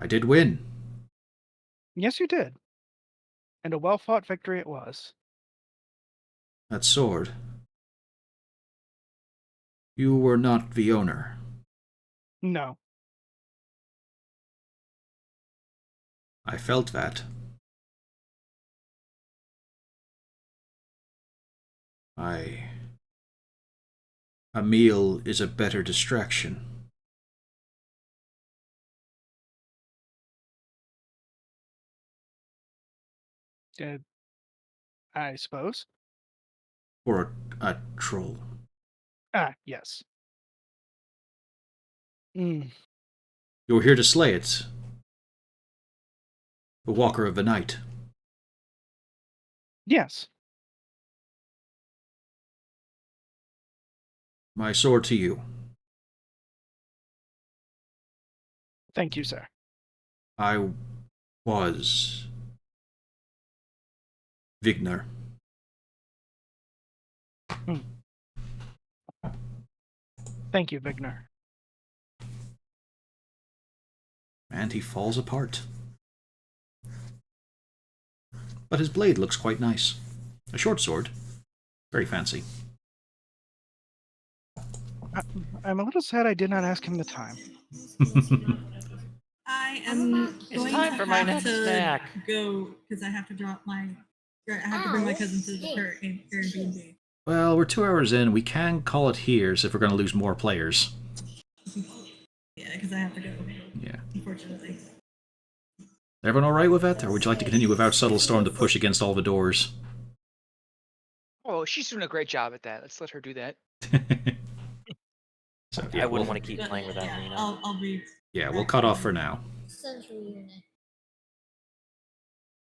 did win. Yes, you did. And a well-fought victory it was. That sword. You were not the owner. No. I felt that. A meal is a better distraction. I suppose. For a troll. Ah, yes. You were here to slay it. The Walker of the Night. Yes. My sword to you. Thank you, sir. I was Vigner. Thank you, Vigner. And he falls apart. But his blade looks quite nice. A short sword. Very fancy. I'm a little sad I did not ask him the time. I am It's going time to for my have next to snack. go because I have to drop my. I have to bring my cousin to her Airbnb. Well, we're 2 hours in. We can call it here, so if we're going to lose more players. Yeah, because I have to go. Yeah. Unfortunately. Everyone all right with that, or would you like to continue without Subtle Storm to push against all the doors? Oh, she's doing a great job at that. Let's let her do that. So, I wouldn't want to keep playing without Yeah, Lena. I'll be. Yeah, we'll cut off for now. Central Unit.